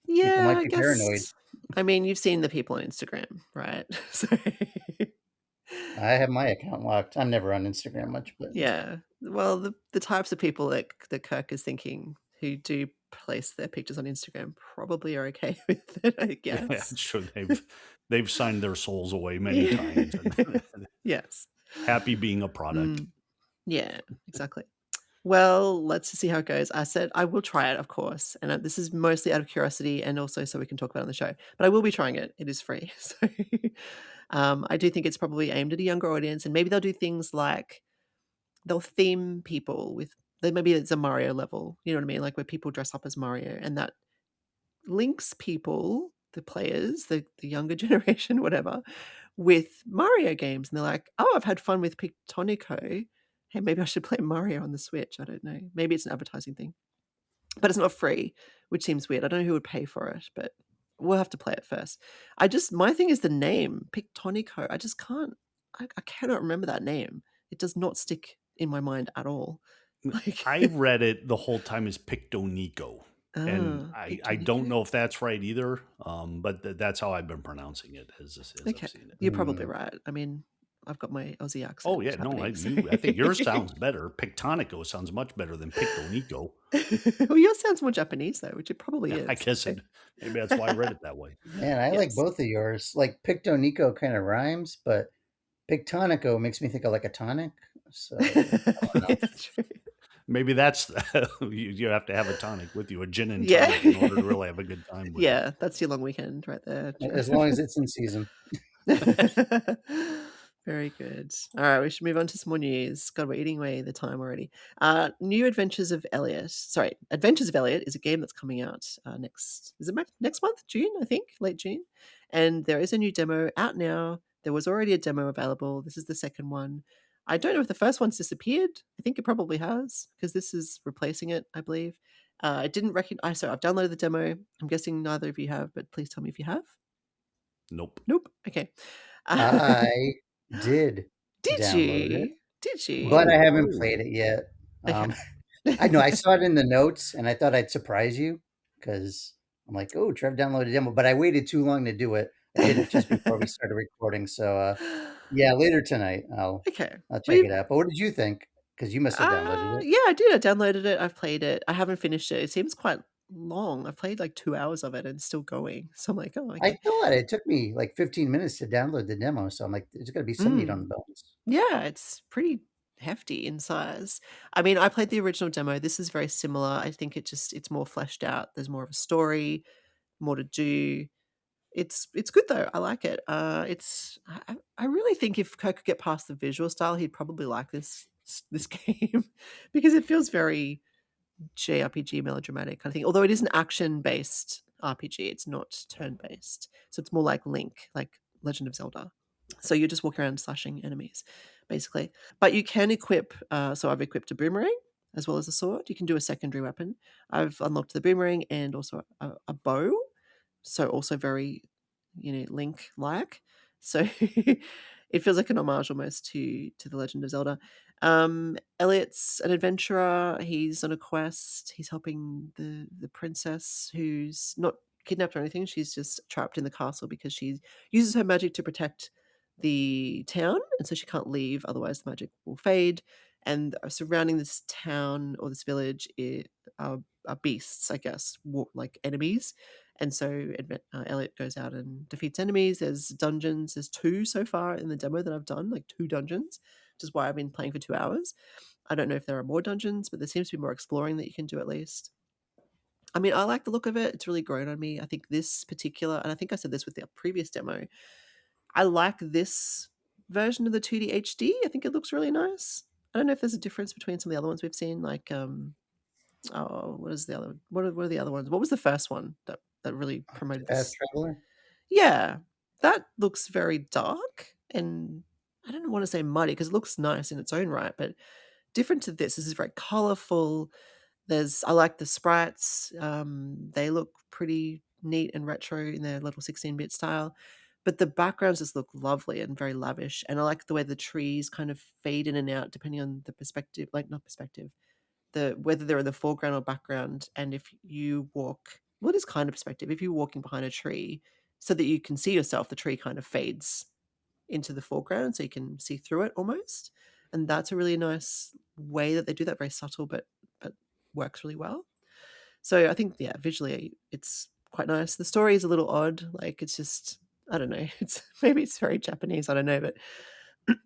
[SPEAKER 1] Yeah,
[SPEAKER 3] might
[SPEAKER 1] I
[SPEAKER 3] be paranoid.
[SPEAKER 1] guess. I mean, you've seen the people on Instagram, right? So
[SPEAKER 3] I have my account locked. I'm never on Instagram much, but
[SPEAKER 1] yeah. Well, the types of people that Kirk is thinking who do place their pictures on Instagram probably are okay with it, I
[SPEAKER 2] Yeah,
[SPEAKER 1] guess.
[SPEAKER 2] I'm sure they've signed their souls away many times. And
[SPEAKER 1] Yes.
[SPEAKER 2] happy being a product.
[SPEAKER 1] Yeah, exactly. Well, let's see how it goes. I said I will try it, of course, and this is mostly out of curiosity and also so we can talk about it on the show. But I will be trying it. It is free, so I do think it's probably aimed at a younger audience, and maybe they'll do things like they'll theme people with. Maybe it's a Mario level, you know what I mean, like where people dress up as Mario, and that links people, the players, the younger generation, whatever, with Mario games, and they're like, "Oh, I've had fun with Pictonico. Hey, maybe I should play Mario on the Switch." I don't know. Maybe it's an advertising thing, but it's not free, which seems weird. I don't know who would pay for it, but we'll have to play it first. My thing is the name Pictonico. I just can't. I cannot remember that name. It does not stick in my mind at all. Like,
[SPEAKER 2] I read it the whole time as Pictonico. And I don't
[SPEAKER 1] Pictonico?
[SPEAKER 2] know if that's right either, but that's how I've been pronouncing it as
[SPEAKER 1] Okay,
[SPEAKER 2] I've seen it.
[SPEAKER 1] you're probably right. I mean, I've got my Aussie accent.
[SPEAKER 2] Oh yeah, no,
[SPEAKER 1] happening, so-
[SPEAKER 2] I think yours sounds better. Pictonico sounds much better than Pictonico.
[SPEAKER 1] Well, yours sounds more Japanese though, which it probably is.
[SPEAKER 2] I guess maybe that's why I read it that way.
[SPEAKER 3] man, I like
[SPEAKER 1] Yes.
[SPEAKER 3] both of yours. Like Pictonico kind of rhymes, but Pictonico makes me think of like a tonic. So I don't know.
[SPEAKER 1] Yeah, true.
[SPEAKER 2] Maybe that's you have to have a tonic with you, a gin and
[SPEAKER 1] Yeah.
[SPEAKER 2] tonic, in order to really have a good time with
[SPEAKER 1] Yeah, that's your long weekend right there.
[SPEAKER 3] As long as it's in season.
[SPEAKER 1] Very good. All right, we should move on to some more news. God, we're eating away the time already. New Adventures of Elliot. Sorry, Adventures of Elliot is a game that's coming out next month? June, I think, late June. And there is a new demo out now. There was already a demo available. This is the second one. I don't know if the first one's disappeared. I think it probably has because this is replacing it, I believe. I didn't recognize. So I've downloaded the demo. I'm guessing neither of you have, but please tell me if you have.
[SPEAKER 2] Nope.
[SPEAKER 1] Nope. Okay.
[SPEAKER 3] I did
[SPEAKER 1] Did
[SPEAKER 3] download
[SPEAKER 1] you?
[SPEAKER 3] it,
[SPEAKER 1] Did you?
[SPEAKER 3] but I haven't
[SPEAKER 2] Oh.
[SPEAKER 3] played it yet.
[SPEAKER 1] Okay.
[SPEAKER 3] I know I saw it in the notes, and I thought I'd surprise you because I'm like, "Oh, Trev downloaded a demo," but I waited too long to do it. I did it just before we started recording, so yeah, later tonight I'll
[SPEAKER 1] Okay.
[SPEAKER 3] check it out. But what did you think? Because you must have downloaded it.
[SPEAKER 1] Yeah, I did. I downloaded it. I've played it. I haven't finished it. It seems quite long. I've played like 2 hours of it and it's still going. So I'm like, oh,
[SPEAKER 3] I
[SPEAKER 1] okay.
[SPEAKER 3] thought it took me like 15 minutes to download the demo, so I'm like, there's got to be some meat on the bones.
[SPEAKER 1] Yeah, it's pretty hefty in size. I mean, I played the original demo. This is very similar. I think it's more fleshed out. There's more of a story, more to do. It's good though. I like it. I really think if Kirk could get past the visual style, he'd probably like this game because it feels very JRPG melodramatic kind of thing. Although it is an action based RPG, it's not turn based, so it's more like Link, like Legend of Zelda. So you're just walking around slashing enemies, basically. But you can equip. So I've equipped a boomerang as well as a sword. You can do a secondary weapon. I've unlocked the boomerang and also a bow. So also very, Link like. So it feels like an homage almost to the Legend of Zelda. Elliot's an adventurer. He's on a quest. He's helping the princess who's not kidnapped or anything. She's just trapped in the castle because she uses her magic to protect the town, and so she can't leave, otherwise the magic will fade. And surrounding this town or this village are beasts, I guess, like enemies. And so Elliot goes out and defeats enemies. There's dungeons. There's 2 so far in the demo that I've done, like 2 dungeons, which is why I've been playing for 2 hours. I don't know if there are more dungeons, but there seems to be more exploring that you can do at least. I mean, I like the look of it. It's really grown on me. I think this particular, and I think I said this with the previous demo, I like this version of the 2D HD. I think it looks really nice. I don't know if there's a difference between some of the other ones we've seen, like what is the other? What are the other ones? What was the first one that really promoted
[SPEAKER 3] Fast
[SPEAKER 1] this?
[SPEAKER 3] Traveler.
[SPEAKER 1] Yeah, that looks very dark, and I don't want to say muddy because it looks nice in its own right, but different to this. This is very colorful. I like the sprites. They look pretty neat and retro in their little 16-bit style. But the backgrounds just look lovely and very lavish. And I like the way the trees kind of fade in and out depending on the perspective, like not perspective, whether they're in the foreground or background. And if you walk, well, it is kind of perspective. If you're walking behind a tree so that you can see yourself, the tree kind of fades into the foreground so you can see through it almost. And that's a really nice way that they do that, very subtle, but works really well. So I think, yeah, visually it's quite nice. The story is a little odd. Like, it's just, I don't know. Maybe it's very Japanese. I don't know, but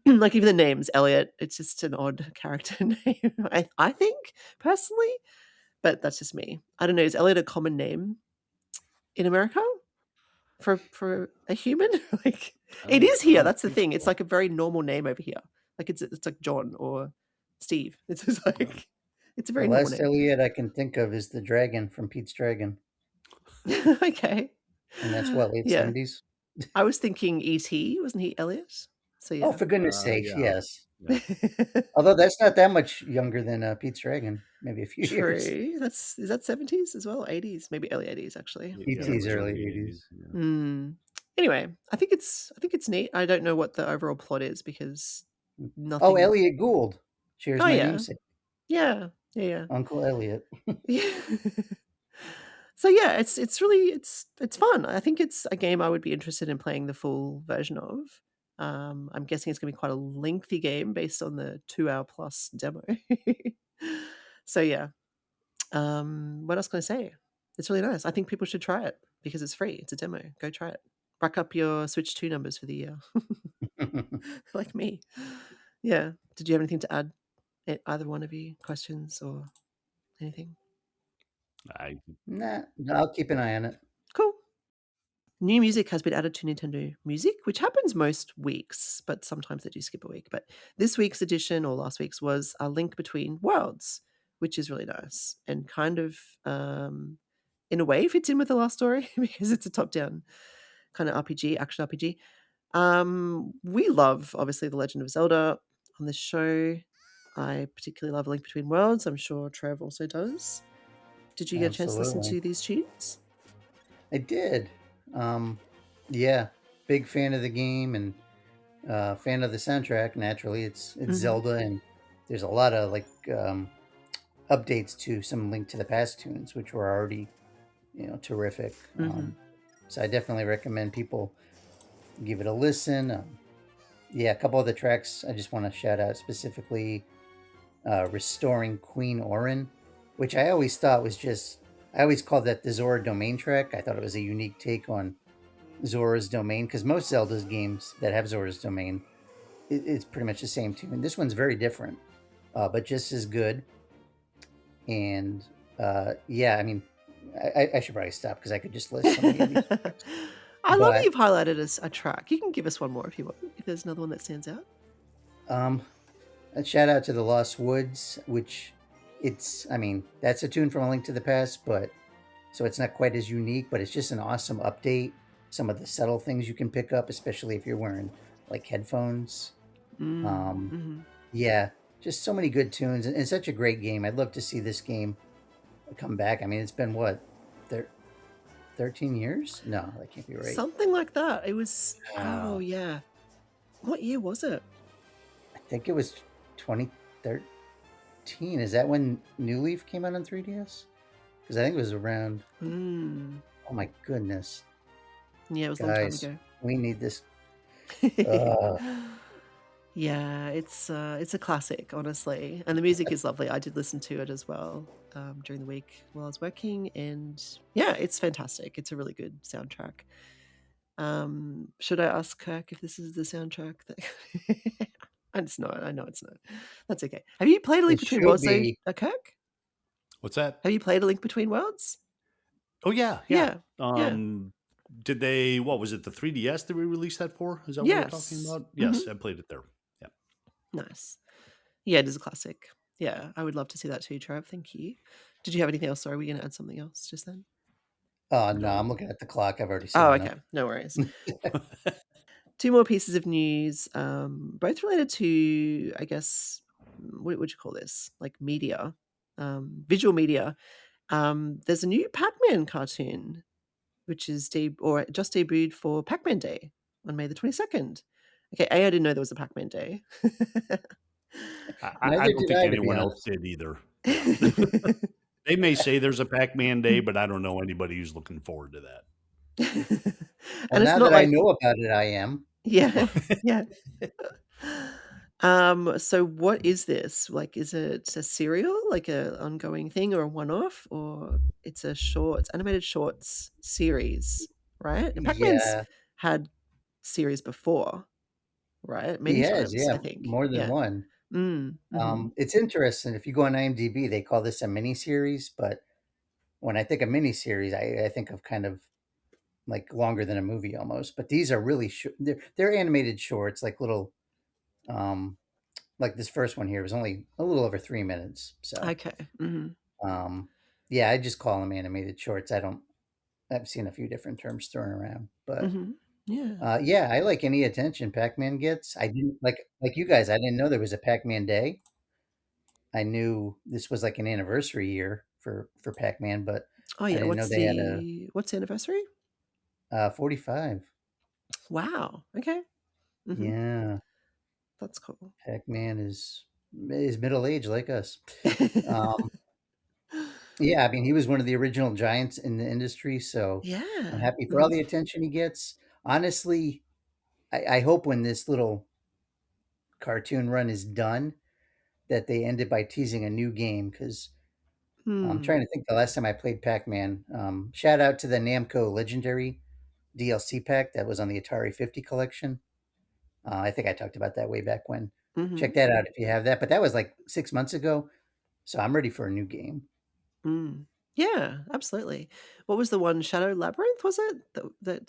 [SPEAKER 1] like even the name's Elliot. It's just an odd character name. I think personally, but that's just me. I don't know. Is Elliot a common name in America for a human? Like, it is here. That's the thing. It's like a very normal name over here. Like it's like John or Steve. It's just like it's a very
[SPEAKER 3] The
[SPEAKER 1] normal
[SPEAKER 3] last
[SPEAKER 1] name.
[SPEAKER 3] Elliot I can think of is the dragon from Pete's Dragon,
[SPEAKER 1] Okay.
[SPEAKER 3] and that's what, late
[SPEAKER 1] Yeah.
[SPEAKER 3] 70s?
[SPEAKER 1] I was thinking E.T. Wasn't he Elliot? So
[SPEAKER 3] Oh,
[SPEAKER 1] yeah.
[SPEAKER 3] for goodness sakes,
[SPEAKER 2] Yeah.
[SPEAKER 3] yes.
[SPEAKER 2] Yeah.
[SPEAKER 3] Although that's not that much younger than Pete's Dragon, maybe a few years.
[SPEAKER 1] True. Is that 70s as well? 80s, maybe early 80s actually.
[SPEAKER 2] Yeah,
[SPEAKER 3] E.T.'s
[SPEAKER 2] it was
[SPEAKER 3] early
[SPEAKER 2] early
[SPEAKER 3] 80s.
[SPEAKER 2] Yeah.
[SPEAKER 1] Anyway, I think it's neat. I don't know what the overall plot is because
[SPEAKER 3] Oh,
[SPEAKER 1] nothing.
[SPEAKER 3] Elliot Gould shares
[SPEAKER 1] Oh
[SPEAKER 3] my
[SPEAKER 1] yeah.
[SPEAKER 3] namesake,
[SPEAKER 1] Yeah.
[SPEAKER 3] Uncle Elliot.
[SPEAKER 1] Yeah. So yeah, it's really it's fun. I think it's a game I would be interested in playing the full version of. I'm guessing it's going to be quite a lengthy game based on the 2-hour plus demo. So yeah. What else can I say? It's really nice. I think people should try it because it's free. It's a demo. Go try it. Rack up your Switch 2 numbers for the year. Like me. Yeah. Did you have anything to add? Either one of you? Questions or anything?
[SPEAKER 3] Nah, I'll keep an eye on it.
[SPEAKER 1] Cool. New music has been added to Nintendo Music, which happens most weeks, but sometimes they do skip a week. But this week's edition or last week's was A Link Between Worlds, which is really nice and kind of, in a way, fits in with the last story because it's a top-down kind of RPG, action RPG. We love, obviously, The Legend of Zelda on this show. I particularly love A Link Between Worlds. I'm sure Trev also does. Did you get a chance to listen to these tunes?
[SPEAKER 3] I did. Yeah, big fan of the game and fan of the soundtrack. Naturally, it's Zelda, and there's a lot of like updates to some Link to the Past tunes, which were already, terrific. So I definitely recommend people give it a listen. Yeah, a couple of the tracks I just want to shout out specifically. Restoring Queen Orin, which I always thought was I always called that the Zora Domain track. I thought it was a unique take on Zora's Domain, because most Zelda's games that have Zora's Domain, it's pretty much the same tune. This one's very different, but just as good. And yeah, I mean, I should probably stop because I could just list so many of these tracks.
[SPEAKER 1] I love that you've highlighted a track. You can give us one more if you want, if there's another one that stands out.
[SPEAKER 3] A shout out to the Lost Woods, which that's a tune from A Link to the Past, but so it's not quite as unique, but it's just an awesome update. Some of the subtle things you can pick up, especially if you're wearing like headphones. Yeah, just so many good tunes and such a great game. I'd love to see this game come back. I mean, it's been what, 13 years? No, that can't be right.
[SPEAKER 1] Something like that. It was, oh yeah. What year was it?
[SPEAKER 3] I think it was 2013. Is that when New Leaf came out on 3DS? Because I think it was around.
[SPEAKER 1] Mm.
[SPEAKER 3] Oh my goodness,
[SPEAKER 1] Yeah, it was a long time
[SPEAKER 3] guys,
[SPEAKER 1] ago.
[SPEAKER 3] we need this.
[SPEAKER 1] Yeah, it's a classic, honestly, and the music is lovely. I did listen to it as well during the week while I was working, and yeah, it's fantastic. It's a really good soundtrack. Should I ask Kirk if this is the soundtrack that? It's not. I know it's not. That's okay. Have you played A Link
[SPEAKER 3] It
[SPEAKER 1] Between
[SPEAKER 3] should
[SPEAKER 1] Worlds, though,
[SPEAKER 3] be.
[SPEAKER 1] Kirk?
[SPEAKER 2] What's that?
[SPEAKER 1] Have you played A Link Between Worlds?
[SPEAKER 2] Oh yeah.
[SPEAKER 1] Yeah.
[SPEAKER 2] Did they? What was it? The 3DS that we released that for? Is that what we're talking
[SPEAKER 1] Yes.
[SPEAKER 2] about? Yes, I played it there. Yeah.
[SPEAKER 1] Nice. Yeah, it is a classic. Yeah, I would love to see that too, Trev. Thank you. Did you have anything else? Sorry, were we going to add something else just then?
[SPEAKER 3] Oh no,
[SPEAKER 2] No.
[SPEAKER 3] I'm looking at the clock. I've already said
[SPEAKER 1] Oh,
[SPEAKER 3] enough.
[SPEAKER 1] okay. No worries. Two more pieces of news, both related to, I guess, what would you call this? Like media, visual media. There's a new Pac-Man cartoon, which is just debuted for Pac-Man Day on May the 22nd. Okay, I didn't know there was a Pac-Man Day.
[SPEAKER 2] I
[SPEAKER 3] Neither
[SPEAKER 2] don't
[SPEAKER 3] did
[SPEAKER 2] think
[SPEAKER 3] I, to be
[SPEAKER 2] anyone else
[SPEAKER 3] honest.
[SPEAKER 2] did either. Yeah. They may say there's a Pac-Man Day, but I don't know anybody who's looking forward to that.
[SPEAKER 3] Well,
[SPEAKER 1] And it's
[SPEAKER 3] now
[SPEAKER 1] not
[SPEAKER 3] that I
[SPEAKER 1] like,
[SPEAKER 3] know about it, I am.
[SPEAKER 1] yeah, yeah. So what is this? Like, is it a serial, like a ongoing thing, or a one-off, or it's a animated shorts series, right? And Pac-Man's
[SPEAKER 3] Yeah,
[SPEAKER 1] had series before, right?
[SPEAKER 3] he
[SPEAKER 1] Many
[SPEAKER 3] has.
[SPEAKER 1] times,
[SPEAKER 3] Yeah,
[SPEAKER 1] I think.
[SPEAKER 3] more than
[SPEAKER 1] Yeah.
[SPEAKER 3] one.
[SPEAKER 1] Mm-hmm.
[SPEAKER 3] It's interesting. If you go on IMDb, they call this a miniseries, but when I think of miniseries, I think of kind of like longer than a movie almost. But these are really short. They're animated shorts, like little. Like this first one here was only a little over 3 minutes. So,
[SPEAKER 1] Okay. Mm-hmm.
[SPEAKER 3] yeah, I just call them animated shorts. I've seen a few different terms thrown around, but
[SPEAKER 1] Mm-hmm. Yeah.
[SPEAKER 3] yeah, I like any attention Pac-Man gets. I didn't like you guys. I didn't know there was a Pac-Man Day. I knew this was like an anniversary year for Pac-Man, but
[SPEAKER 1] Oh
[SPEAKER 3] I
[SPEAKER 1] yeah.
[SPEAKER 3] didn't know they had a
[SPEAKER 1] What's the anniversary?
[SPEAKER 3] 45.
[SPEAKER 1] Wow. Okay. Mm-hmm.
[SPEAKER 3] Yeah,
[SPEAKER 1] That's cool.
[SPEAKER 3] Pac-Man is middle aged like us. Um, yeah, I mean, he was one of the original giants in the industry, so I'm
[SPEAKER 1] Yeah.
[SPEAKER 3] happy for all the attention he gets. Honestly, I hope when this little cartoon run is done that they end it by teasing a new game because I'm
[SPEAKER 1] Hmm.
[SPEAKER 3] trying to think the last time I played Pac-Man. Shout out to the Namco Legendary DLC pack that was on the Atari 50 collection. I think I talked about that way back when.
[SPEAKER 1] Mm-hmm.
[SPEAKER 3] Check that out if you have that. But that was like 6 months ago, so I'm ready for a new game.
[SPEAKER 1] Mm. Yeah, absolutely. What was the one? Shadow Labyrinth, was it?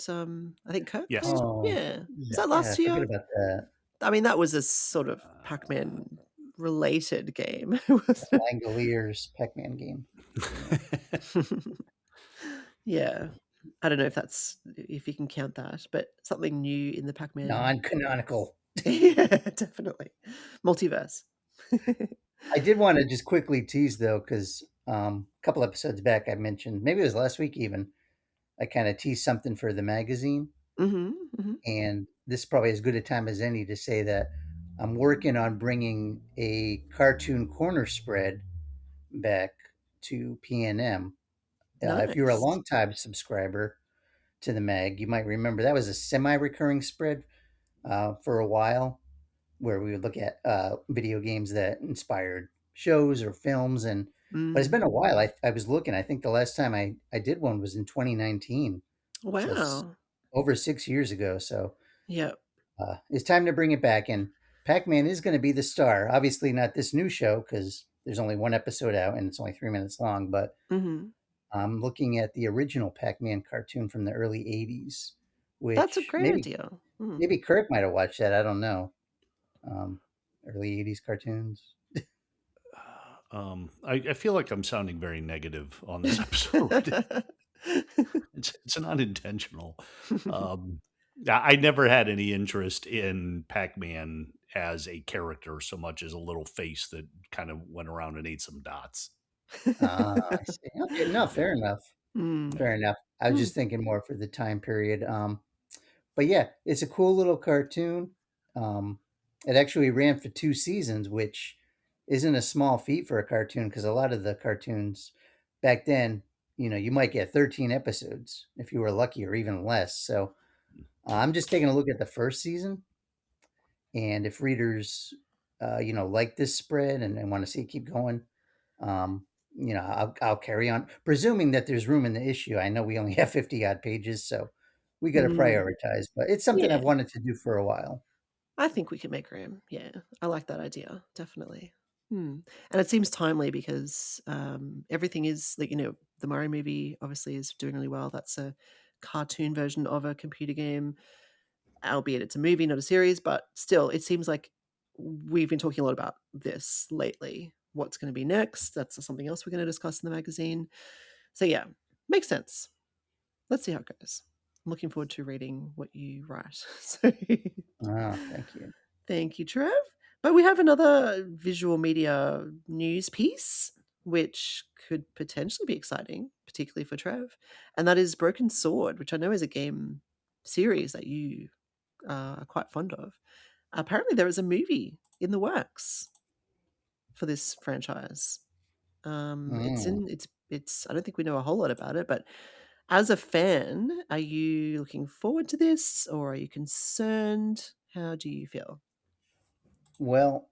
[SPEAKER 1] I think Kirk
[SPEAKER 2] Yes.
[SPEAKER 1] played?
[SPEAKER 3] Oh,
[SPEAKER 1] Yeah. Was that
[SPEAKER 3] yeah,
[SPEAKER 1] last
[SPEAKER 3] forget
[SPEAKER 1] year?
[SPEAKER 3] about that.
[SPEAKER 1] I mean, that was a sort of Pac-Man related game. Wasn't it?
[SPEAKER 3] Langoliers Pac-Man game.
[SPEAKER 1] Yeah. I don't know if you can count that, but something new in the Pac-Man.
[SPEAKER 3] Non-canonical.
[SPEAKER 1] Yeah, definitely. Multiverse.
[SPEAKER 3] I did want to just quickly tease though, because a couple episodes back I mentioned, maybe it was last week even, I kind of teased something for the magazine,
[SPEAKER 1] Mm-hmm. Mm-hmm.
[SPEAKER 3] and this is probably as good a time as any to say that I'm working on bringing a cartoon corner spread back to PNM. If you're a
[SPEAKER 1] Nice.
[SPEAKER 3] longtime subscriber to the mag, you might remember that was a semi-recurring spread for a while, where we would look at video games that inspired shows or films. But it's
[SPEAKER 1] Mm.
[SPEAKER 3] been a while. I was looking. I think the last time I did one was in 2019, so it's
[SPEAKER 1] Wow.
[SPEAKER 3] over 6 years ago. So
[SPEAKER 1] Yep.
[SPEAKER 3] it's time to bring it back. And Pac-Man is going to be the star. Obviously, not this new show because there's only one episode out and it's only 3 minutes long. But
[SPEAKER 1] Mm-hmm.
[SPEAKER 3] I'm looking at the original Pac-Man cartoon from the early '80s,
[SPEAKER 1] That's a
[SPEAKER 3] which
[SPEAKER 1] great idea. Mm.
[SPEAKER 3] maybe Kirk might have watched that. I don't know. Um, Early '80s cartoons.
[SPEAKER 2] I feel like I'm sounding very negative on this episode. It's not intentional. Um, I never had any interest in Pac-Man as a character so much as a little face that kind of went around and ate some dots.
[SPEAKER 3] I see. Okay, no, fair enough.
[SPEAKER 1] Mm.
[SPEAKER 3] Fair enough. I was
[SPEAKER 1] Mm.
[SPEAKER 3] just thinking more for the time period. But yeah, it's a cool little cartoon. It actually ran for 2 seasons, which isn't a small feat for a cartoon, because a lot of the cartoons back then, you might get 13 episodes if you were lucky, or even less. So I'm just taking a look at the first season, and if readers, like this spread and want to see it keep going, um, I'll carry on, presuming that there's room in the issue. I know we only have 50 odd pages, so we got to
[SPEAKER 1] Mm,
[SPEAKER 3] prioritize. But it's something
[SPEAKER 1] yeah,
[SPEAKER 3] I've wanted to do for a while.
[SPEAKER 1] I think we can make room. Yeah, I like that idea, definitely. And it seems timely because everything is like, the Mario movie obviously is doing really well. That's a cartoon version of a computer game, albeit it's a movie, not a series, but still, it seems like we've been talking a lot about this lately. What's going to be next? That's something else we're going to discuss in the magazine. So, yeah, makes sense. Let's see how it goes. I'm looking forward to reading what you write. So,
[SPEAKER 3] Thank you.
[SPEAKER 1] thank you, Trev. But we have another visual media news piece, which could potentially be exciting, particularly for Trev. And that is Broken Sword, which I know is a game series that you are quite fond of. Apparently, there is a movie in the works for this franchise. It's
[SPEAKER 3] Mm.
[SPEAKER 1] in it's. I don't think we know a whole lot about it, but as a fan, are you looking forward to this, or are you concerned? How do you feel?
[SPEAKER 3] Well,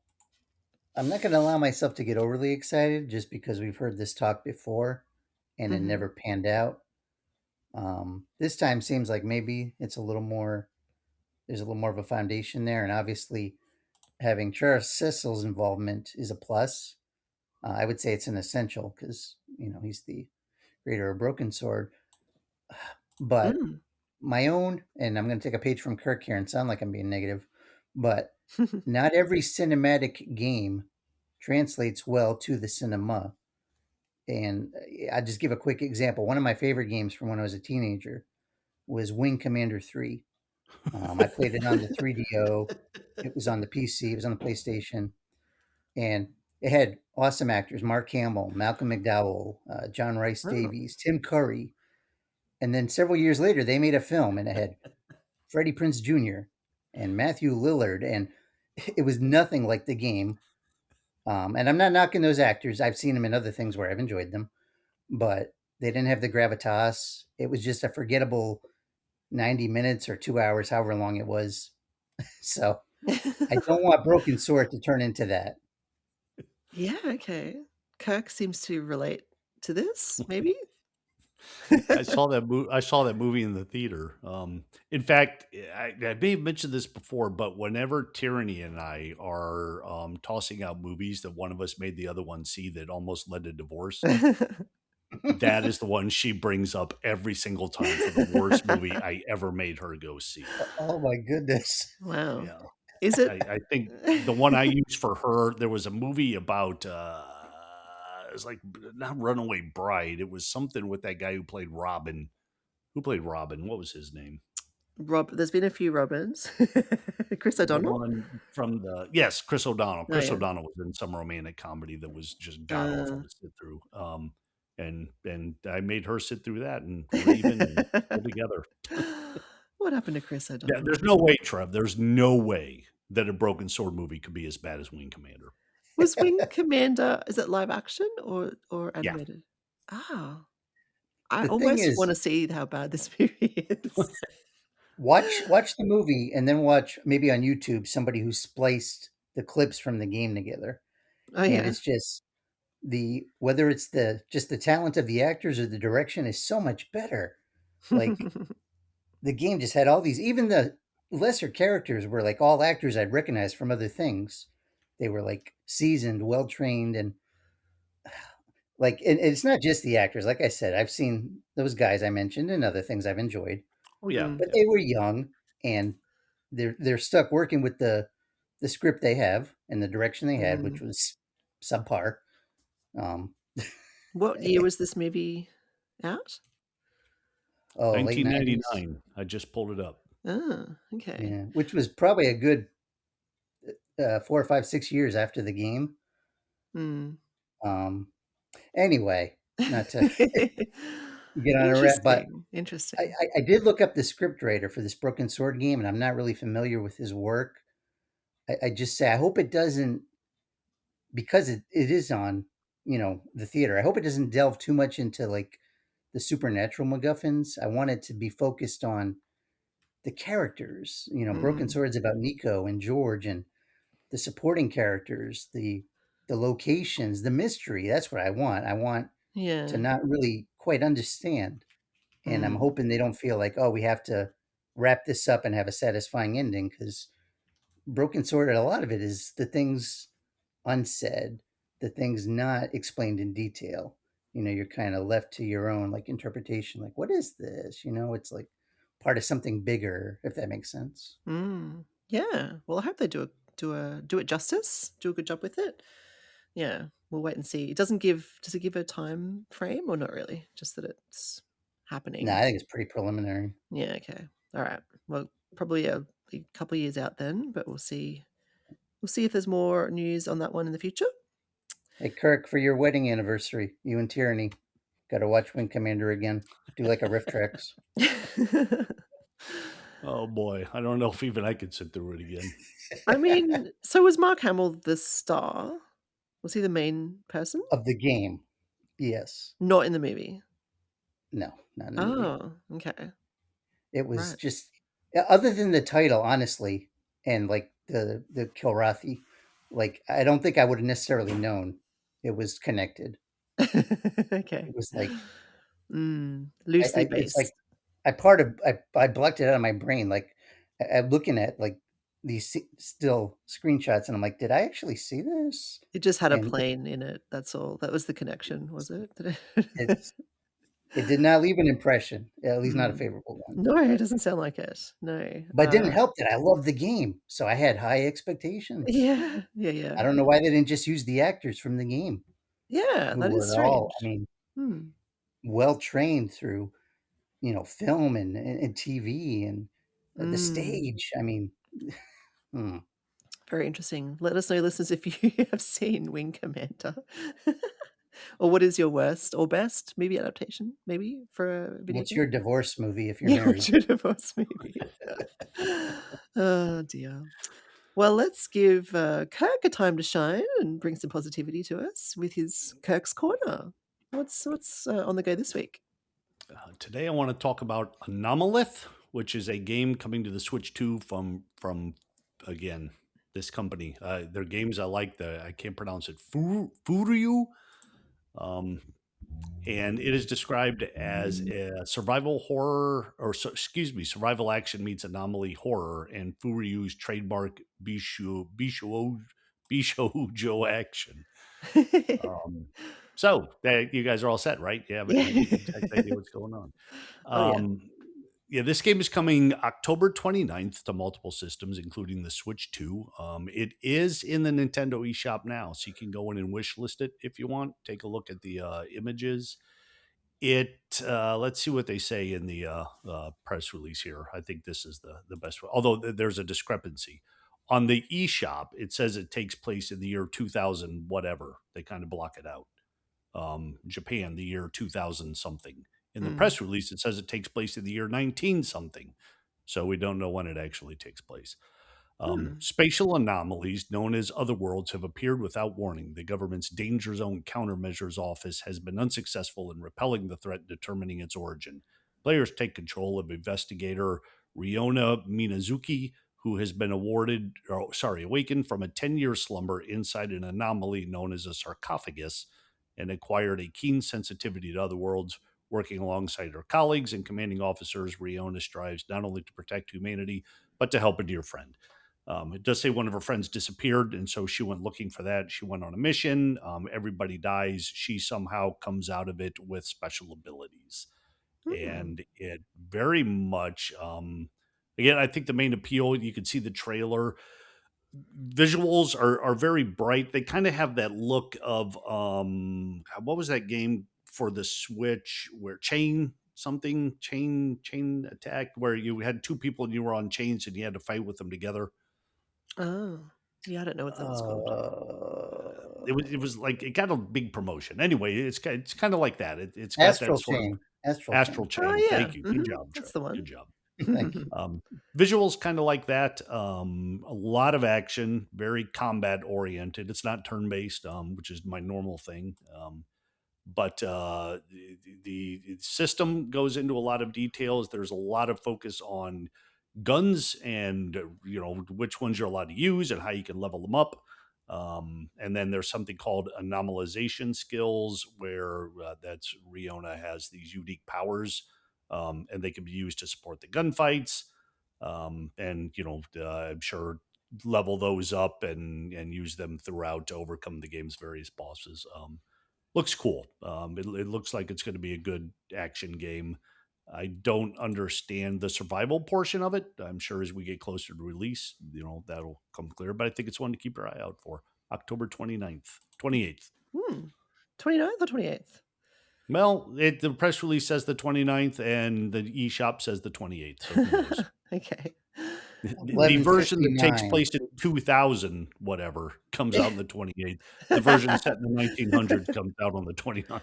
[SPEAKER 3] I'm not going to allow myself to get overly excited just because we've heard this talk before and it
[SPEAKER 1] Mhm.
[SPEAKER 3] never panned out. This time seems like maybe it's there's a little more of a foundation there. And obviously, having Charles Cecil's involvement is a plus. I would say it's an essential because, he's the creator of Broken Sword. But
[SPEAKER 1] Mm.
[SPEAKER 3] my own, and I'm going to take a page from Kirk here and sound like I'm being negative, but not every cinematic game translates well to the cinema. And I just give a quick example. One of my favorite games from when I was a teenager was Wing Commander 3. I played it on the 3DO. It was on the PC. It was on the PlayStation, and it had awesome actors: Mark Hamill, Malcolm McDowell, John Rice
[SPEAKER 1] Oh.
[SPEAKER 3] Davies, Tim Curry. And then several years later, they made a film, and it had Freddie Prinze Jr. and Matthew Lillard, and it was nothing like the game. And I'm not knocking those actors. I've seen them in other things where I've enjoyed them, but they didn't have the gravitas. It was just a forgettable 90 minutes or 2 hours, however long it was. So I don't want Broken Sword to turn into that.
[SPEAKER 1] Yeah, okay. Kirk seems to relate to this, maybe?
[SPEAKER 2] I saw that I saw that movie in the theater. In fact, I may have mentioned this before, but whenever Tyranny and I are tossing out movies that one of us made the other one see that almost led to divorce, that is the one she brings up every single time for the worst movie I ever made her go see.
[SPEAKER 3] Oh my goodness.
[SPEAKER 1] Wow.
[SPEAKER 2] Yeah.
[SPEAKER 1] Is it
[SPEAKER 2] I think the one I used for her, there was a movie about it was like not Runaway Bride. It was something with that guy who played Robin. Who played Robin? What was his name?
[SPEAKER 1] There's been a few Robins. Chris
[SPEAKER 2] The
[SPEAKER 1] O'Donnell?
[SPEAKER 2] one from Chris O'Donnell.
[SPEAKER 1] Oh,
[SPEAKER 2] Chris
[SPEAKER 1] yeah.
[SPEAKER 2] O'Donnell was in some romantic comedy that was just god awful
[SPEAKER 1] Uh.
[SPEAKER 2] to sit through. And I made her sit through that, and we're even and still together.
[SPEAKER 1] What happened to Chris
[SPEAKER 2] Yeah,
[SPEAKER 1] O'Donnell?
[SPEAKER 2] there's no way, Trev. There's no way that a Broken Sword movie could be as bad as Wing Commander.
[SPEAKER 1] Was Wing Commander, is it live action or
[SPEAKER 2] Yeah.
[SPEAKER 1] animated? Ah, I
[SPEAKER 3] The thing
[SPEAKER 1] almost
[SPEAKER 3] is,
[SPEAKER 1] wanna see how bad this movie is.
[SPEAKER 3] watch the movie and then watch maybe on YouTube somebody who spliced the clips from the game together.
[SPEAKER 1] Oh,
[SPEAKER 3] And
[SPEAKER 1] yeah.
[SPEAKER 3] it's just whether it's the talent of the actors or the direction is so much better. Like the game just had all these, even the lesser characters were like all actors I'd recognize from other things. They were like seasoned, well trained, and like and it's not just the actors. Like I said, I've seen those guys I mentioned and other things I've enjoyed,
[SPEAKER 2] Oh yeah,
[SPEAKER 1] Mm,
[SPEAKER 3] but
[SPEAKER 2] yeah.
[SPEAKER 3] they were young and they're stuck working with the script they have and the direction they had, which
[SPEAKER 1] mm.
[SPEAKER 3] was subpar. Um,
[SPEAKER 1] What year was this movie out?
[SPEAKER 3] late 90s.
[SPEAKER 2] 1999. I just pulled it up.
[SPEAKER 1] Ah, okay.
[SPEAKER 3] Yeah, which was probably a good 4 or 5, 6 years after the game.
[SPEAKER 1] Mm.
[SPEAKER 3] Um, anyway, not to get on a rant, but
[SPEAKER 1] Interesting,
[SPEAKER 3] I,
[SPEAKER 1] interesting.
[SPEAKER 3] I, I did look up the script writer for this Broken Sword game, and I'm not really familiar with his work. I just say I hope it doesn't because it is on, the theater. I hope it doesn't delve too much into like the supernatural MacGuffins. I want it to be focused on the characters. Broken Swords about Nico and George, and the supporting characters, the locations, the mystery. That's what I want. I want to
[SPEAKER 1] Yeah.
[SPEAKER 3] not really quite understand. And I'm
[SPEAKER 1] Mm.
[SPEAKER 3] hoping they don't feel like, oh, we have to wrap this up and have a satisfying ending, because Broken Sword, a lot of it is the things unsaid, the things not explained in detail. You're kind of left to your own like interpretation. Like, what is this? It's like part of something bigger, if that makes sense.
[SPEAKER 1] Mm. Yeah. Well, I hope they do it justice. Do a good job with it. Yeah. We'll wait and see. Does it give a time frame or not really? Just that it's
[SPEAKER 3] No,
[SPEAKER 1] happening.
[SPEAKER 3] I think it's pretty preliminary.
[SPEAKER 1] Yeah. Okay. All right. Well, probably a couple of years out then, but we'll see. We'll see if there's more news on that one in the future.
[SPEAKER 3] Hey, Kirk, for your wedding anniversary, you and Tyranny got to watch Wing Commander again. Do like a riff tracks.
[SPEAKER 2] Oh boy, I don't know if even I could sit through it again.
[SPEAKER 1] I mean, so was Mark Hamill the star? Was he the main person?
[SPEAKER 3] Of the game. Yes.
[SPEAKER 1] Not in the movie.
[SPEAKER 3] No, not in the movie.
[SPEAKER 1] Oh, okay.
[SPEAKER 3] It was
[SPEAKER 1] Right.
[SPEAKER 3] just, other than the title, honestly, and like the Kilrathi, like I don't think I would have necessarily known it was connected.
[SPEAKER 1] Okay.
[SPEAKER 3] It was like
[SPEAKER 1] Loosely
[SPEAKER 3] it's like
[SPEAKER 1] based.
[SPEAKER 3] I blocked it out of my brain. Like I'm looking at like these still screenshots, and I'm like, did I actually see this?
[SPEAKER 1] It just had a
[SPEAKER 3] And
[SPEAKER 1] plane in it. That's all. That was the connection, was it?
[SPEAKER 3] it's it did not leave an impression, at least not a
[SPEAKER 1] Mm.
[SPEAKER 3] favorable one.
[SPEAKER 1] No, it doesn't sound like it. No.
[SPEAKER 3] But it didn't help that I love the game, so I had high expectations.
[SPEAKER 1] Yeah, yeah.
[SPEAKER 3] I don't know why they didn't just use the actors from the game,
[SPEAKER 1] Yeah,
[SPEAKER 3] who
[SPEAKER 1] that is
[SPEAKER 3] were all, I
[SPEAKER 1] strange.
[SPEAKER 3] mean,
[SPEAKER 1] Hmm.
[SPEAKER 3] well trained through, film and TV and the
[SPEAKER 1] Mm.
[SPEAKER 3] stage. I mean, hmm.
[SPEAKER 1] Very interesting. Let us know, listeners, if you have seen Wing Commander. Or what is your worst or best movie adaptation, maybe, for a video
[SPEAKER 3] What's
[SPEAKER 1] game?
[SPEAKER 3] your divorce movie if you're
[SPEAKER 1] Yeah,
[SPEAKER 3] married?
[SPEAKER 1] what's your divorce movie? Oh, dear. Well, let's give Kirk a time to shine and bring some positivity to us with his Kirk's Corner. What's on the go this week?
[SPEAKER 2] Today, I want to talk about Anomalith, which is a game coming to the Switch 2 from again this company. Their games I like. I can't pronounce it. Furyu. And it is described as a survival horror, survival action meets anomaly horror, and Furyu's trademark Bishoujo action. So you guys are all set, right? You have an exact idea what's going on.
[SPEAKER 1] Oh, yeah.
[SPEAKER 2] Yeah, this game is coming October 29th to multiple systems, including the Switch 2. It is in the Nintendo eShop now, so you can go in and wish list it if you want. Take a look at the images. Let's see what they say in the press release here. I think this is the best way. Although there's a discrepancy. On the eShop, it says it takes place in the year 2000 whatever. They kind of block it out. Japan, the year 2000 something. In the press release, it says it takes place in the year 19 something. So we don't know when it actually takes place. Spatial anomalies known as otherworlds have appeared without warning. The government's Danger Zone Countermeasures Office has been unsuccessful in repelling the threat and determining its origin. Players take control of investigator Riona Minazuki, who has been awakened from a 10-year slumber inside an anomaly known as a sarcophagus and acquired a keen sensitivity to other worlds. Working alongside her colleagues and commanding officers, Riona strives not only to protect humanity, but to help a dear friend. It does say one of her friends disappeared, and so she went looking for that. She went on a mission. Everybody dies. She somehow comes out of it with special abilities. And it very much, again, I think the main appeal, you can see the trailer, visuals are very bright. They kind of have that look of, what was that game for the Switch where chain attack, where you had two people and you were on chains and you had to fight with them together.
[SPEAKER 1] Oh, yeah, I don't know what that was called.
[SPEAKER 2] It was like, it got a big promotion. Anyway, it's kind of like that. It's got that
[SPEAKER 3] Astral
[SPEAKER 2] sort of
[SPEAKER 3] Chain. Astral
[SPEAKER 2] astral
[SPEAKER 3] Chain.
[SPEAKER 1] Oh,
[SPEAKER 2] chain.
[SPEAKER 1] yeah.
[SPEAKER 2] Thank you. Good job,
[SPEAKER 1] That's
[SPEAKER 2] Trev.
[SPEAKER 1] the one.
[SPEAKER 2] Good job.
[SPEAKER 3] Thank you.
[SPEAKER 2] Visuals kind of like that. A lot of action, very combat oriented. It's not turn based, which is my normal thing. But the system goes into a lot of details. There's a lot of focus on guns and which ones you're allowed to use and how you can level them up. And then there's something called anomalization skills, where that's Riona has these unique powers, and they can be used to support the gunfights. And I'm sure level those up and use them throughout to overcome the game's various bosses. Looks cool. It looks like it's going to be a good action game. I don't understand the survival portion of it. I'm sure as we get closer to release, that'll come clear. But I think it's one to keep your eye out for. October 29th, 28th.
[SPEAKER 1] 29th or 28th?
[SPEAKER 2] Well, the press release says the 29th and the eShop says the 28th. So who knows?
[SPEAKER 1] Okay.
[SPEAKER 2] The version that takes
[SPEAKER 3] 11:59.
[SPEAKER 2] place in 2000, whatever, comes out on the 28th. The version set in the 1900s comes out on the 29th.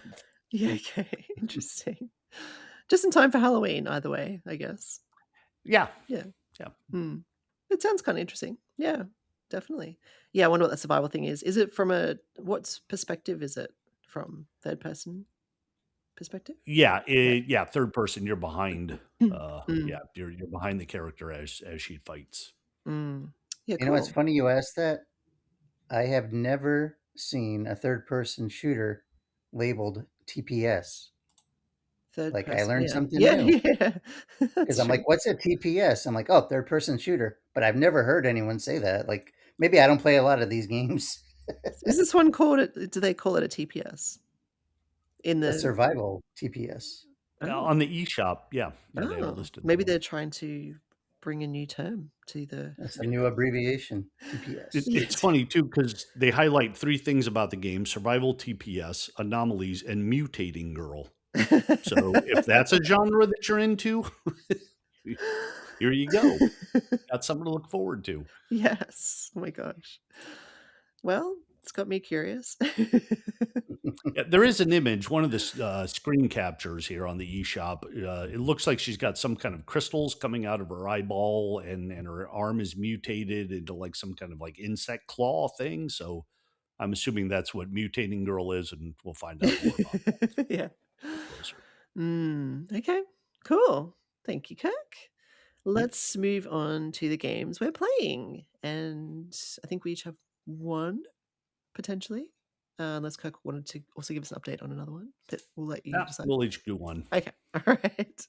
[SPEAKER 1] Yeah, okay. Interesting. Just in time for Halloween, either way, I guess.
[SPEAKER 2] Yeah.
[SPEAKER 1] Yeah.
[SPEAKER 2] Yeah.
[SPEAKER 1] It sounds kind of interesting. Yeah, definitely. Yeah, I wonder what that survival thing is. Is it from what perspective is it from? Third person perspective?
[SPEAKER 2] Yeah, third person. You're behind.
[SPEAKER 1] Mm.
[SPEAKER 2] Yeah, you're behind the character as she fights.
[SPEAKER 1] Yeah,
[SPEAKER 3] You know, it's
[SPEAKER 1] cool.
[SPEAKER 3] funny you asked that. I have never seen a third-person shooter labeled TPS.
[SPEAKER 1] Third
[SPEAKER 3] Like, I
[SPEAKER 1] person.
[SPEAKER 3] learned
[SPEAKER 1] Yeah.
[SPEAKER 3] something
[SPEAKER 1] Yeah,
[SPEAKER 3] new.
[SPEAKER 1] yeah.
[SPEAKER 3] Because
[SPEAKER 1] That's
[SPEAKER 3] I'm
[SPEAKER 1] true.
[SPEAKER 3] like, what's a TPS? I'm like, oh, third-person shooter. But I've never heard anyone say that. Like, maybe I don't play a lot of these games.
[SPEAKER 1] Is this one called it? Do they call it a TPS? In
[SPEAKER 3] A
[SPEAKER 1] the
[SPEAKER 3] survival TPS.
[SPEAKER 2] On the eShop, yeah, they have it listed.
[SPEAKER 1] Maybe they're trying to bring a new term to the.
[SPEAKER 3] That's a new abbreviation, TPS.
[SPEAKER 2] It's funny too because they highlight three things about the game: survival, TPS, anomalies, and mutating girl. So if that's a genre that you're into, here you go. Got something to look forward to.
[SPEAKER 1] Yes. Oh my gosh. Well, it's got me curious.
[SPEAKER 2] Yeah, there is an image, one of the screen captures here on the eShop. It looks like she's got some kind of crystals coming out of her eyeball, and her arm is mutated into like some kind of like insect claw thing. So I'm assuming that's what mutating girl is, and we'll find out more about that
[SPEAKER 1] Yeah.
[SPEAKER 2] closer.
[SPEAKER 1] Okay. Cool. Thank you, Kirk. Let's move on to the games we're playing. And I think we each have one, potentially. Unless Kirk wanted to also give us an update on another one. But we'll let you decide.
[SPEAKER 2] We'll each do one.
[SPEAKER 1] Okay. All right.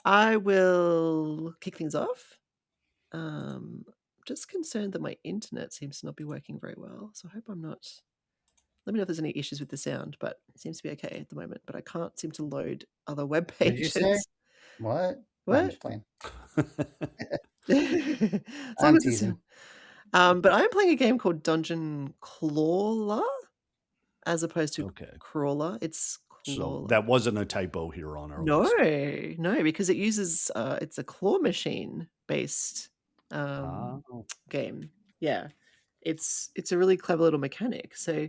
[SPEAKER 1] I will kick things off. Just concerned that my internet seems to not be working very well. So I hope I'm not. Let me know if there's any issues with the sound, but it seems to be okay at the moment. But I can't seem to load other web
[SPEAKER 3] Did you
[SPEAKER 1] pages.
[SPEAKER 3] say? What? No, I'm just playing.
[SPEAKER 1] As long
[SPEAKER 3] I'm
[SPEAKER 1] as it's,
[SPEAKER 3] teasing.
[SPEAKER 1] but I'm playing a game called Dungeon Clawler as opposed to
[SPEAKER 2] Okay.
[SPEAKER 1] Crawler. It's
[SPEAKER 2] So
[SPEAKER 1] Clawler.
[SPEAKER 2] that wasn't a typo here on our
[SPEAKER 1] No,
[SPEAKER 2] list.
[SPEAKER 1] no, because it uses it's a claw machine based game. Yeah. It's a really clever little mechanic. So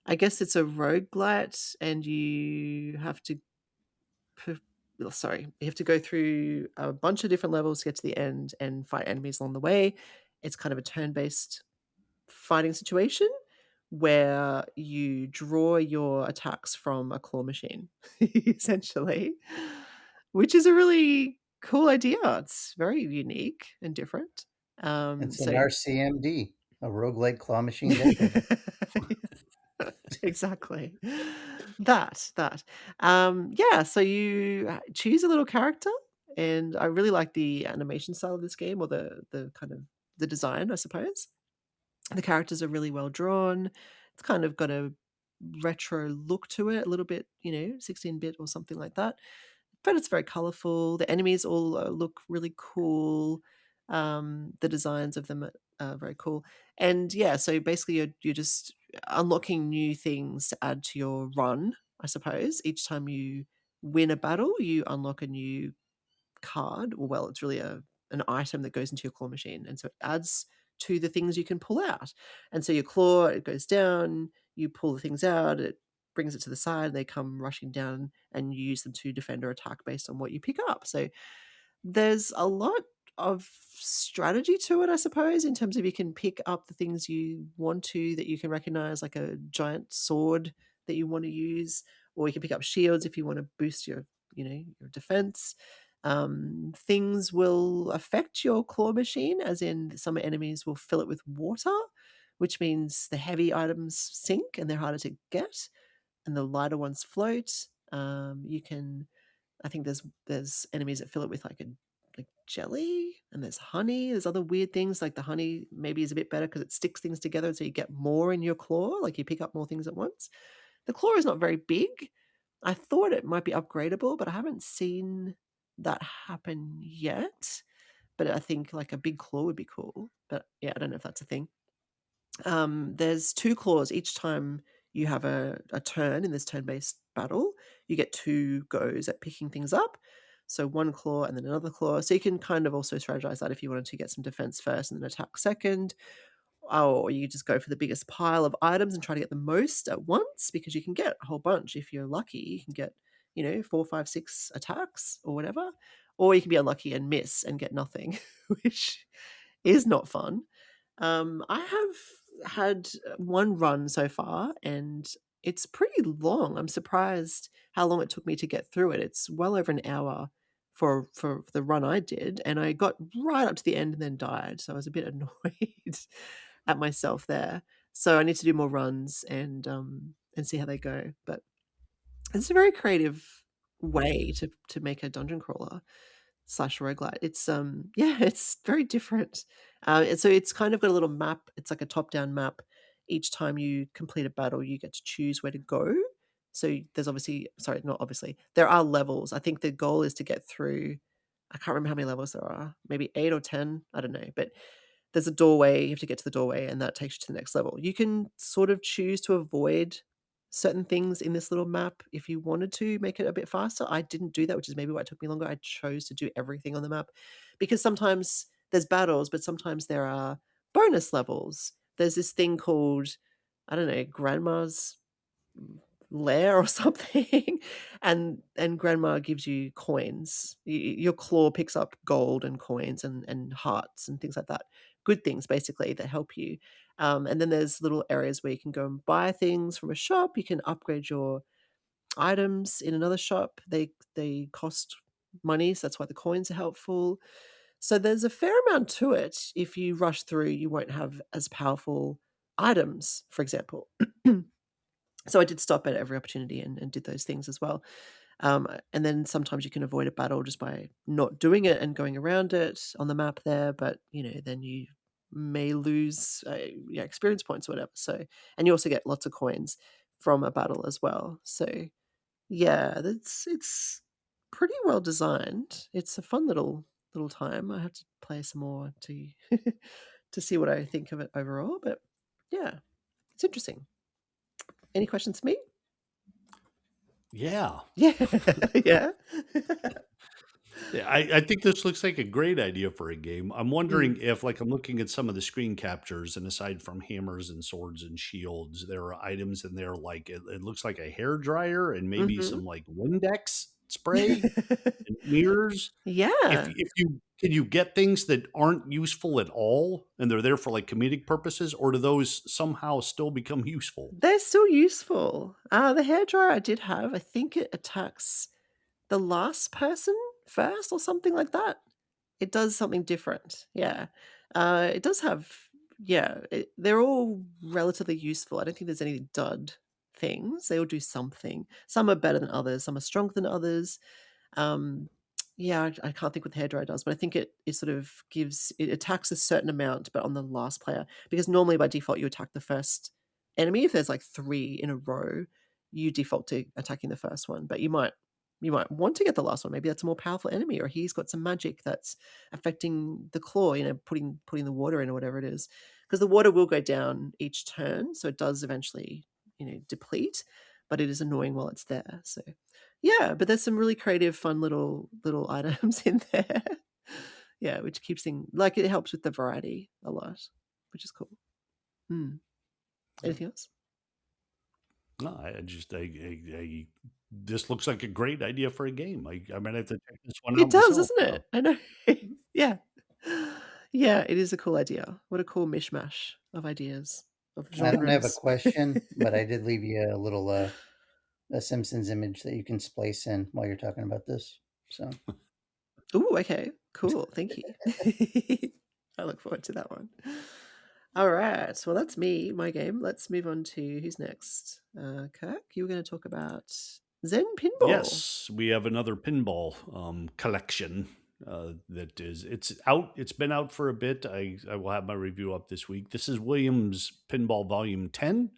[SPEAKER 1] I guess it's a roguelite and you have to you have to go through a bunch of different levels to get to the end and fight enemies along the way. It's kind of a turn-based fighting situation where you draw your attacks from a claw machine, essentially, which is a really cool idea. It's very unique and different.
[SPEAKER 3] It's an RCMD, a roguelike claw machine deck builder.
[SPEAKER 1] Exactly. That. Yeah, so you choose a little character, and I really like the animation style of this game, or the kind of the design, I suppose. The characters are really well drawn. It's kind of got a retro look to it, a little bit, 16-bit or something like that. But it's very colorful. The enemies all look really cool. The designs of them are very cool. And yeah, so basically you're just unlocking new things to add to your run, I suppose. Each time you win a battle, you unlock a new card, or well, it's really an item that goes into your claw machine, and so it adds to the things you can pull out. And so your claw, it goes down, you pull the things out, it brings it to the side, and they come rushing down, and you use them to defend or attack based on what you pick up. So there's a lot of strategy to it, I suppose, in terms of you can pick up the things you want to that you can recognize, like a giant sword that you want to use, or you can pick up shields if you want to boost your, your defense. Things will affect your claw machine, as in some enemies will fill it with water, which means the heavy items sink and they're harder to get, and the lighter ones float. I think there's enemies that fill it with like jelly, and there's honey. There's other weird things, like the honey maybe is a bit better because it sticks things together, so you get more in your claw, like you pick up more things at once. The claw is not very big. I thought it might be upgradable, but I haven't seen that happen yet. But I think like a big claw would be cool. But yeah, I don't know if that's a thing. There's 2 claws each time you have a turn in this turn-based battle. You get 2 goes at picking things up. So 1 claw and then another claw. So you can kind of also strategize that if you wanted to get some defense first and then attack second. Or you just go for the biggest pile of items and try to get the most at once, because you can get a whole bunch. If you're lucky, you can get, 4, 5, 6 attacks or whatever. Or you can be unlucky and miss and get nothing, which is not fun. I have had 1 run so far, and it's pretty long. I'm surprised how long it took me to get through it. It's well over an hour for the run I did, and I got right up to the end and then died. So I was a bit annoyed at myself there. So I need to do more runs and see how they go. But it's a very creative way to make a dungeon crawler / roguelite. It's yeah, it's very different. And so it's kind of got a little map. It's like a top-down map. Each time you complete a battle, you get to choose where to go. So there's not obviously. There are levels. I think the goal is to get through, I can't remember how many levels there are. Maybe 8 or 10, I don't know. But there's a doorway, you have to get to the doorway, and that takes you to the next level. You can sort of choose to avoid certain things in this little map if you wanted to make it a bit faster. I didn't do that, which is maybe why it took me longer. I chose to do everything on the map because sometimes there's battles, but sometimes there are bonus levels. There's this thing called, I don't know, Grandma's lair or something, and grandma gives you coins. Your claw picks up gold and coins and hearts and things like that, good things basically that help you. And then there's little areas where you can go and buy things from a shop. You can upgrade your items in another shop. They cost money, so that's why the coins are helpful. So there's a fair amount to it. If you rush through, you won't have as powerful items, for example. So I did stop at every opportunity and did those things as well. And then sometimes you can avoid a battle just by not doing it and going around it on the map there, but then you may lose experience points or whatever. So, and you also get lots of coins from a battle as well. So yeah, it's pretty well designed. It's a fun little time. I have to play some more to to see what I think of it overall, but yeah, it's interesting. Any questions for me?
[SPEAKER 2] Yeah.
[SPEAKER 1] Yeah. Yeah.
[SPEAKER 2] Yeah, I think this looks like a great idea for a game. I'm wondering if, like, I'm looking at some of the screen captures, and aside from hammers and swords and shields, there are items in there like it looks like a hair dryer and maybe
[SPEAKER 1] Mhm.
[SPEAKER 2] some like Windex spray and mirrors. If
[SPEAKER 1] Yeah.
[SPEAKER 2] you can you get things that aren't useful at all and they're there for like comedic purposes, or do those somehow still become useful?
[SPEAKER 1] They're still useful. The hairdryer I did have, I think it attacks the last person first or something like that. It does something different. Yeah. It does have, yeah, they're all relatively useful. I don't think there's any dud things. They all do something. Some are better than others, some are stronger than others. Um, yeah, I can't think what the hairdryer does, but I think it sort of it attacks a certain amount, but on the last player, because normally by default you attack the first enemy. If there's like 3 in a row, you default to attacking the first one, but you might want to get the last one. Maybe that's a more powerful enemy, or he's got some magic that's affecting the claw. Putting the water in or whatever it is, because the water will go down each turn, so it does eventually deplete, but it is annoying while it's there. So yeah, but there's some really creative, fun little items in there. Yeah, which keeps things like it helps with the variety a lot, which is cool. Hmm. Anything else?
[SPEAKER 2] No, I just I this looks like a great idea for a game. I might have to check this one
[SPEAKER 1] It
[SPEAKER 2] out
[SPEAKER 1] does,
[SPEAKER 2] myself.
[SPEAKER 1] doesn't it? I know. Yeah. Yeah, it is a cool idea. What a cool mishmash of ideas, of
[SPEAKER 3] I don't have a
[SPEAKER 1] genres.
[SPEAKER 3] question, but I did leave you a little a Simpsons image that you can splice in while you're talking about this. So
[SPEAKER 1] Ooh, okay. Cool. Thank you. I look forward to that one. All right. Well, that's me, my game. Let's move on to who's next. Kirk, you were going to talk about Zen Pinball.
[SPEAKER 2] Yes, we have another pinball collection that is it's out. It's been out for a bit. I will have my review up this week. This is Williams Pinball Volume 10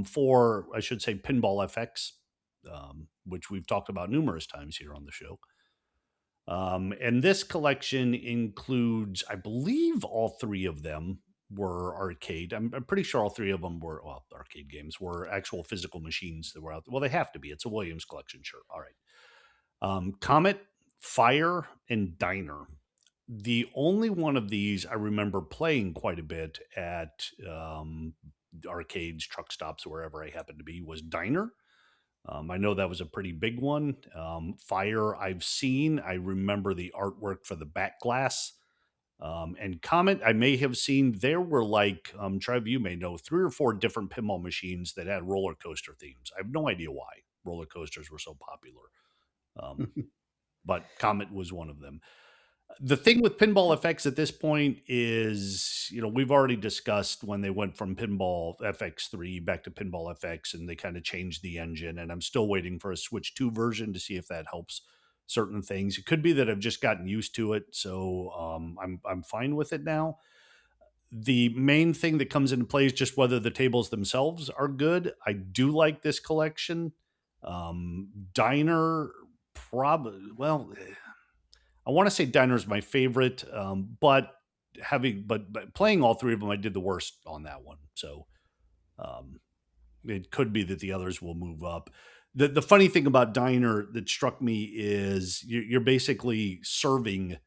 [SPEAKER 2] for, I should say, Pinball FX, which we've talked about numerous times here on the show. And this collection includes, I believe, all three of them were arcade. I'm pretty sure all three of them were, well, arcade games were actual physical machines that were out there. Well, they have to be. It's a Williams collection, sure. All right. Comet, Fire, and Diner. The only one of these I remember playing quite a bit at arcades, truck stops, wherever I happened to be, was Diner. I know that was a pretty big one. Fire, I've seen. I remember the artwork for the back glass. And Comet, I may have seen. There were like, Trev, you may know, 3 or 4 different pinball machines that had roller coaster themes. I have no idea why roller coasters were so popular. But Comet was one of them. The thing with Pinball FX at this point is, we've already discussed when they went from Pinball FX3 back to Pinball FX, and they kind of changed the engine. And I'm still waiting for a Switch 2 version to see if that helps certain things. It could be that I've just gotten used to it, so I'm fine with it now. The main thing that comes into play is just whether the tables themselves are good. I do like this collection. Diner, well, I want to say Diner is my favorite, but playing all three of them, I did the worst on that one. So it could be that the others will move up. The funny thing about Diner that struck me is you're basically serving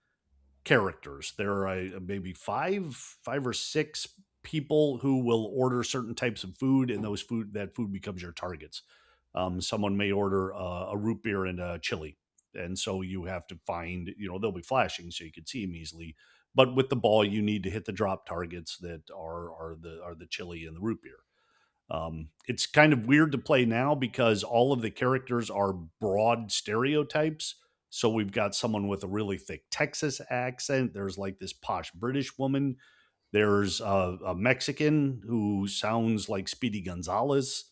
[SPEAKER 2] characters. There are maybe five or six people who will order certain types of food, and that food becomes your targets. Someone may order a root beer and a chili, and so you have to find, they'll be flashing so you can see them easily. But with the ball, you need to hit the drop targets that are the chili and the root beer. It's kind of weird to play now because all of the characters are broad stereotypes. So we've got someone with a really thick Texas accent. There's like this posh British woman. There's a Mexican who sounds like Speedy Gonzalez.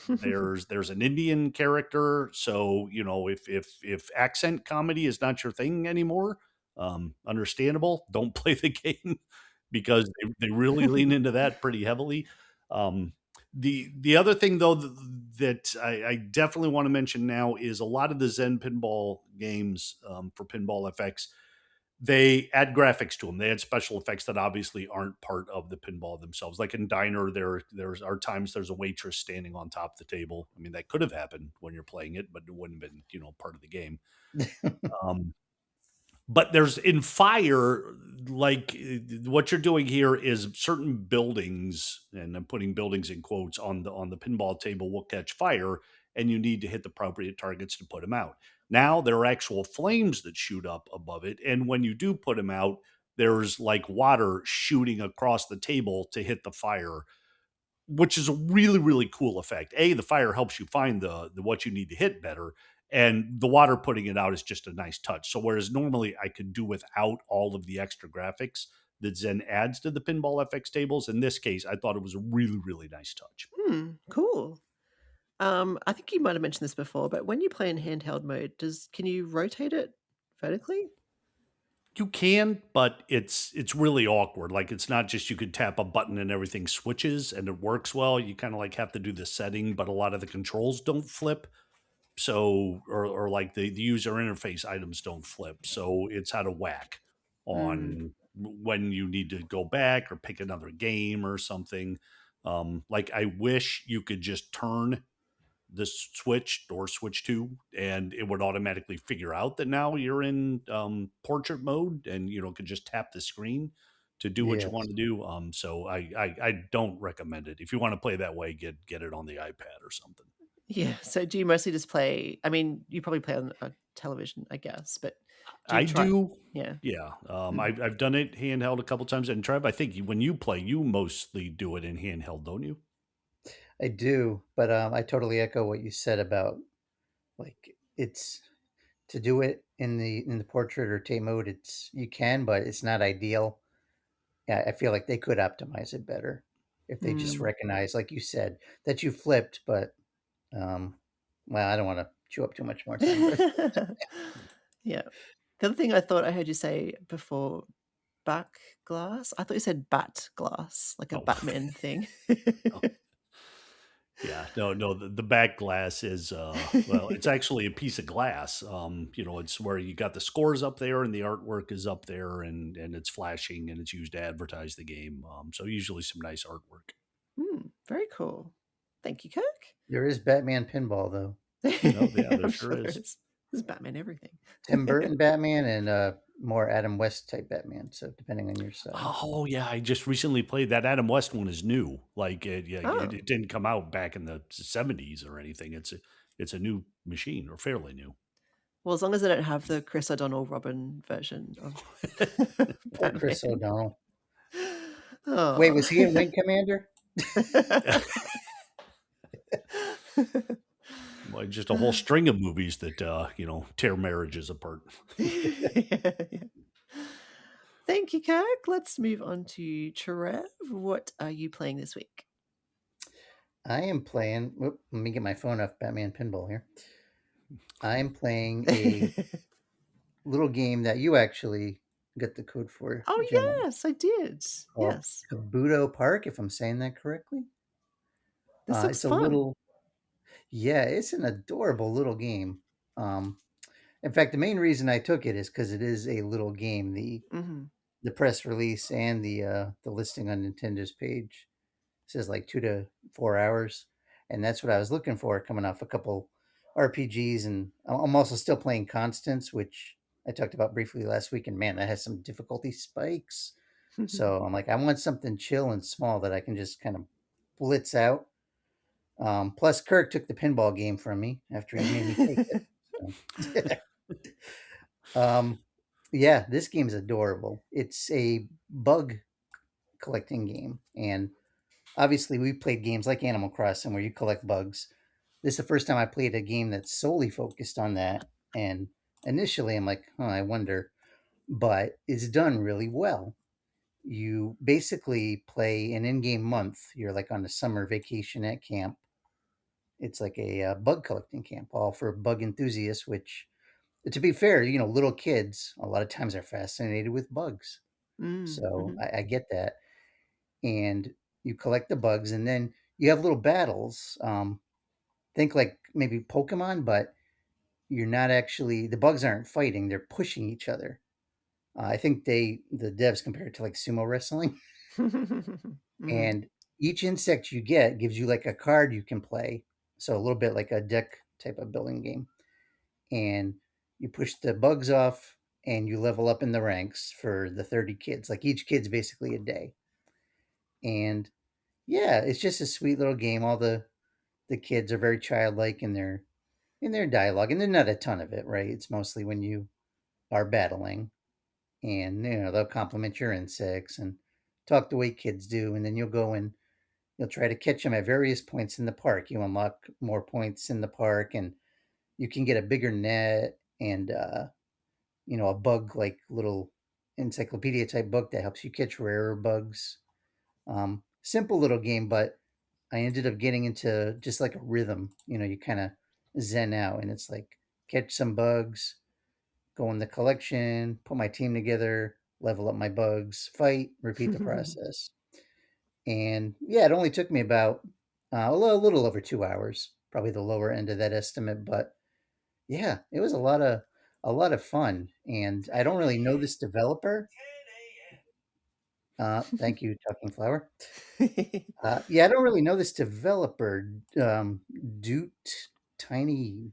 [SPEAKER 2] There's an Indian character. So, if accent comedy is not your thing anymore, understandable. Don't play the game because they really lean into that pretty heavily. The other thing though that I definitely want to mention now is a lot of the Zen Pinball games for Pinball FX, they add graphics to them. They add special effects that obviously aren't part of the pinball themselves. Like in Diner, there's are times there's a waitress standing on top of the table. I mean, that could have happened when you're playing it, but it wouldn't have been, part of the game. But there's in Fire, like what you're doing here is certain buildings, and I'm putting buildings in quotes on the pinball table, will catch fire, and you need to hit the appropriate targets to put them out. Now there are actual flames that shoot up above it, and when you do put them out, there's like water shooting across the table to hit the fire, which is a really, really cool effect. The fire helps you find the what you need to hit better, and the water putting it out is just a nice touch. So whereas normally I could do without all of the extra graphics that Zen adds to the Pinball FX tables, in this case, I thought it was a really, really nice touch.
[SPEAKER 1] Cool. I think you might have mentioned this before, but when you play in handheld mode, can you rotate it vertically?
[SPEAKER 2] You can, but it's really awkward. Like it's not just you could tap a button and everything switches and it works well. You kind of like have to do the setting, but a lot of the controls don't flip. So or like the user interface items don't flip. So it's out of whack on when you need to go back or pick another game or something. Like I wish you could just turn this switch or switch to, and it would automatically figure out that now you're in portrait mode, and could just tap the screen to do what you want to do. So I don't recommend it. If you want to play that way, get it on the iPad or something.
[SPEAKER 1] Yeah. So do you mostly just play? I mean, you probably play on a television, I guess, but do you
[SPEAKER 2] I
[SPEAKER 1] try?
[SPEAKER 2] do.
[SPEAKER 1] Yeah.
[SPEAKER 2] Yeah.
[SPEAKER 1] Hmm.
[SPEAKER 2] I've done it handheld a couple times. And Trev, I think when you play, you mostly do it in handheld, don't you?
[SPEAKER 3] I do, but I totally echo what you said about like it's to do it in the portrait or tape mode. It's you can, but it's not ideal. Yeah, I feel like they could optimize it better if they just
[SPEAKER 1] Mm.
[SPEAKER 3] recognize, like you said, that you flipped. But um, well, I don't want to chew up too much more time, but
[SPEAKER 1] Yeah. The other thing I thought I heard you say before, back glass. I thought you said bat glass, like a
[SPEAKER 2] Oh,
[SPEAKER 1] Batman thing.
[SPEAKER 2] oh, yeah. No. The back glass is well, it's actually a piece of glass. It's where you got the scores up there and the artwork is up there and it's flashing and it's used to advertise the game. So usually some nice artwork.
[SPEAKER 1] Very cool. Thank you, Kirk.
[SPEAKER 3] there is Batman pinball though.
[SPEAKER 2] Oh yeah, there
[SPEAKER 1] I'm
[SPEAKER 2] sure
[SPEAKER 1] sure there
[SPEAKER 2] is.
[SPEAKER 1] is. There's Batman everything.
[SPEAKER 3] Tim Burton Batman and more Adam West type Batman. So depending on your style.
[SPEAKER 2] Oh yeah, I just recently played that Adam West one is new. Like
[SPEAKER 1] Oh,
[SPEAKER 2] it didn't come out back in the 70s or anything. It's a new machine or fairly new.
[SPEAKER 1] well, as long as I don't have the Chris O'Donnell Robin version of
[SPEAKER 3] Poor Chris
[SPEAKER 1] Batman.
[SPEAKER 3] O'Donnell. Wait,
[SPEAKER 1] Oh.
[SPEAKER 3] was he in Wing Commander?
[SPEAKER 2] Like just a whole string of movies that tear marriages apart.
[SPEAKER 1] Yeah. Thank you, Kirk. Let's move on to Trev. What are you playing this week?
[SPEAKER 3] I am playing. Whoop, let me get my phone off Batman Pinball here. I am playing a little game that you actually got the code for,
[SPEAKER 1] Oh,
[SPEAKER 3] Jemma,
[SPEAKER 1] yes, I did.
[SPEAKER 3] called
[SPEAKER 1] Yes.
[SPEAKER 3] Kabuto Park, if I'm saying that correctly.
[SPEAKER 1] This looks
[SPEAKER 3] It's a
[SPEAKER 1] fun.
[SPEAKER 3] little, yeah, it's an adorable little game. Um, in fact, the main reason I took it is because it is a little game.
[SPEAKER 1] Hmm.
[SPEAKER 3] The press release and the listing on Nintendo's page says like 2 to 4 hours, and that's what I was looking for. Coming off a couple RPGs, and I'm also still playing Constance, which I talked about briefly last week. And man, that has some difficulty spikes. So I'm like, I want something chill and small that I can just kind of blitz out. Plus, Kirk took the pinball game from me after he made me take it. So. Yeah, this game's adorable. It's a bug collecting game, and obviously we played games like Animal Crossing where you collect bugs. This is the first time I played a game that's solely focused on that, and initially I'm like, I wonder, but it's done really well. You basically play an in-game month. You're like on a summer vacation at camp. It's like a bug collecting camp, all for bug enthusiasts. Which, to be fair, little kids a lot of times are fascinated with bugs. So
[SPEAKER 1] Mm-hmm.
[SPEAKER 3] I get that. And you collect the bugs, and then you have little battles. Think like maybe Pokemon, but you're not actually the bugs aren't fighting; they're pushing each other. I think the devs compare it to like sumo wrestling,
[SPEAKER 1] Hmm.
[SPEAKER 3] and each insect you get gives you like a card you can play. So a little bit like a deck type of building game, and you push the bugs off, and you level up in the ranks for the 30 kids. Like each kid's basically a day, and yeah, it's just a sweet little game. All the kids are very childlike in their dialogue, and there's not a ton of it, right? It's mostly when you are battling, and they'll compliment your insects and talk the way kids do, and then you'll go and you'll try to catch them at various points in the park. You unlock more points in the park, and you can get a bigger net and a bug like little encyclopedia type book that helps you catch rarer bugs. Simple little game, but I ended up getting into just like a rhythm. You kind of zen out, and it's like catch some bugs, go in the collection, put my team together, level up my bugs, fight, repeat the process. And yeah, it only took me about a little over 2 hours, probably the lower end of that estimate. But yeah, it was a lot of fun. And I don't really know this developer. Thank you, Talking Flower. Yeah, I don't really know this developer, Doot Tiny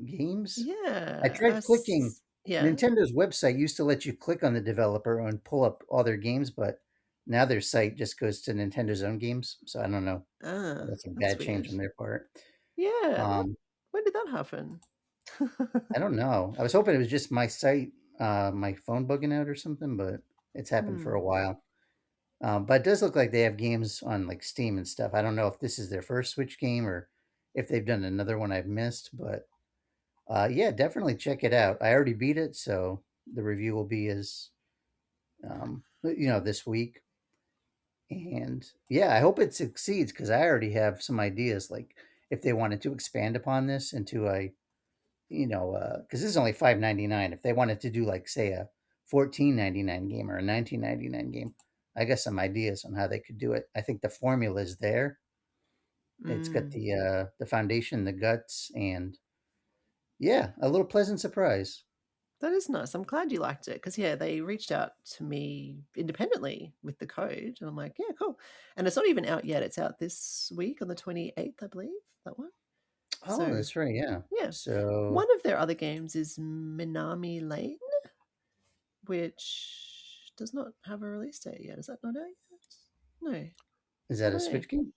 [SPEAKER 3] Games. I
[SPEAKER 1] Yeah.
[SPEAKER 3] tried clicking.
[SPEAKER 1] Yeah.
[SPEAKER 3] Nintendo's website used to let you click on the developer and pull up all their games, but now their site just goes to Nintendo's own games. So I don't know.
[SPEAKER 1] Ah,
[SPEAKER 3] That's a
[SPEAKER 1] that's
[SPEAKER 3] bad change
[SPEAKER 1] weird.
[SPEAKER 3] on their part.
[SPEAKER 1] Yeah,
[SPEAKER 3] Um,
[SPEAKER 1] when did that happen?
[SPEAKER 3] I don't know. I was hoping it was just my site, my phone bugging out or something, but it's happened for a
[SPEAKER 1] Hmm.
[SPEAKER 3] while. But it does look like they have games on like Steam and stuff. I don't know if this is their first Switch game or if they've done another one I've missed, but yeah, definitely check it out. I already beat it, so the review will be as this week. And yeah, I hope it succeeds because I already have some ideas. Like if they wanted to expand upon this into a, because this is only $5.99. If they wanted to do like say a $14.99 game or a $19.99 game, I got some ideas on how they could do it. I think the formula is there. It's got
[SPEAKER 1] Mm.
[SPEAKER 3] the foundation, the guts, and yeah, a little pleasant surprise.
[SPEAKER 1] That is nice. I'm glad you liked it because, yeah, they reached out to me independently with the code. And I'm like, yeah, cool. And it's not even out yet. It's out this week on the 28th, I believe, that one.
[SPEAKER 3] Oh,
[SPEAKER 1] So,
[SPEAKER 3] that's right. Yeah.
[SPEAKER 1] yeah.
[SPEAKER 3] So
[SPEAKER 1] One of their other games is Minami Lane, which does not have a release date yet. Is that not out yet? No.
[SPEAKER 3] is
[SPEAKER 1] I
[SPEAKER 3] that a
[SPEAKER 1] don't know.
[SPEAKER 3] Switch game?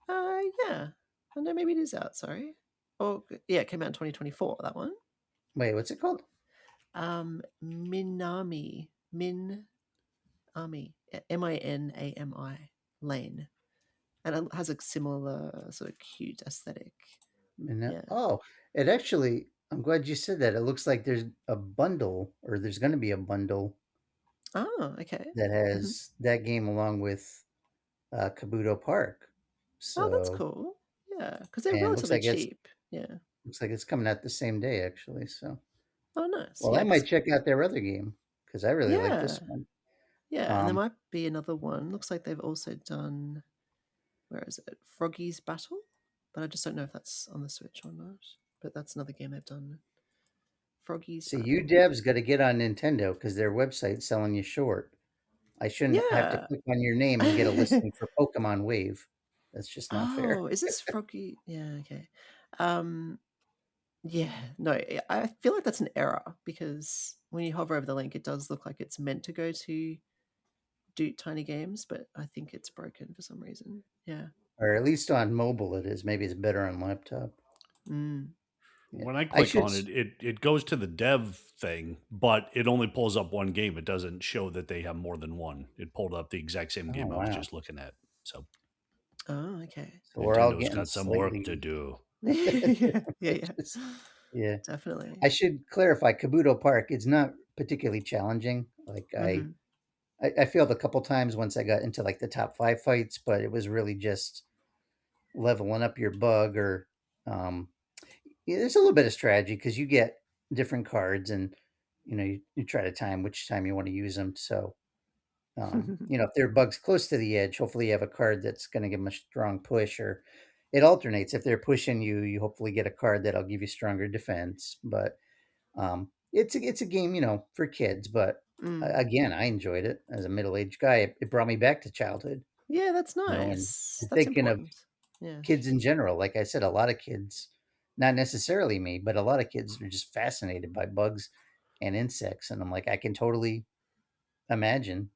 [SPEAKER 1] Yeah. I know, maybe it is out, sorry. Oh, yeah, it came out in 2024, that one.
[SPEAKER 3] Wait, what's it called?
[SPEAKER 1] Minami. Minami. Minami Lane. And it has a similar sort of cute aesthetic. Yeah.
[SPEAKER 3] Oh, it actually. I'm glad you said that. It looks like there's a bundle, or there's going to be a bundle
[SPEAKER 1] Oh, okay.
[SPEAKER 3] that
[SPEAKER 1] Mhm.
[SPEAKER 3] has that game along with Kabuto Park.
[SPEAKER 1] Oh, that's
[SPEAKER 3] So,
[SPEAKER 1] cool. Yeah, because they're
[SPEAKER 3] and
[SPEAKER 1] relatively cheap. Yeah.
[SPEAKER 3] looks like it's coming out the same day actually. So,
[SPEAKER 1] Oh, nice.
[SPEAKER 3] well,
[SPEAKER 1] Yeah,
[SPEAKER 3] I might
[SPEAKER 1] because
[SPEAKER 3] check out their other game because I really like this
[SPEAKER 1] yeah,
[SPEAKER 3] one.
[SPEAKER 1] yeah, and there
[SPEAKER 3] Um,
[SPEAKER 1] might be another one. Looks like they've also done, where is it? Froggy's Battle, but I just don't know if that's on the Switch or not. But that's another game they've done. Froggy's
[SPEAKER 3] so you
[SPEAKER 1] Battle.
[SPEAKER 3] devs got to get on Nintendo because their website's selling you short. I shouldn't have to
[SPEAKER 1] Yeah.
[SPEAKER 3] click on your name and get a listing for Pokemon Wave. That's just not fair.
[SPEAKER 1] Oh, is this Froggy? Yeah, okay. Um, yeah, no, I feel like that's an error because when you hover over the link, it does look like it's meant to go to do tiny games, but I think it's broken for some reason. Yeah.
[SPEAKER 3] Or at least on mobile it is. Maybe it's better on laptop.
[SPEAKER 1] Mm.
[SPEAKER 3] Yeah.
[SPEAKER 2] When I
[SPEAKER 3] I
[SPEAKER 2] click
[SPEAKER 3] should
[SPEAKER 2] on it goes to the dev thing, but it only pulls up one game. It doesn't show that they have more than one. It pulled up the exact same
[SPEAKER 3] Oh,
[SPEAKER 2] game I was
[SPEAKER 3] wow.
[SPEAKER 2] just looking at. So
[SPEAKER 1] Oh, okay.
[SPEAKER 3] So we're all
[SPEAKER 2] Nintendo's
[SPEAKER 3] getting
[SPEAKER 2] got some work to
[SPEAKER 3] slightly
[SPEAKER 2] do.
[SPEAKER 1] Yeah, yeah, yeah.
[SPEAKER 3] just yeah.
[SPEAKER 1] Definitely.
[SPEAKER 3] I should clarify Kabuto Park, it's not particularly challenging. Like
[SPEAKER 1] Mhm.
[SPEAKER 3] I failed a couple times once I got into like the top 5 fights, but it was really just leveling up your bug or um yeah, there's a little bit of strategy because you get different cards and you try to time which time you want to use them. So if there are bugs close to the edge, hopefully you have a card that's going to give them a strong push, or it alternates. If they're pushing you, you hopefully get a card that'll give you stronger defense. But it's a game, for kids. But
[SPEAKER 1] Mm.
[SPEAKER 3] again, I enjoyed it as a middle aged guy. It brought me back to childhood,
[SPEAKER 1] Yeah, that's
[SPEAKER 3] and
[SPEAKER 1] nice. That's
[SPEAKER 3] thinking of
[SPEAKER 1] important. Yeah.
[SPEAKER 3] kids in general. Like I said, a lot of kids, not necessarily me, but a lot of kids are just fascinated by bugs and insects, and I'm like, I can totally imagine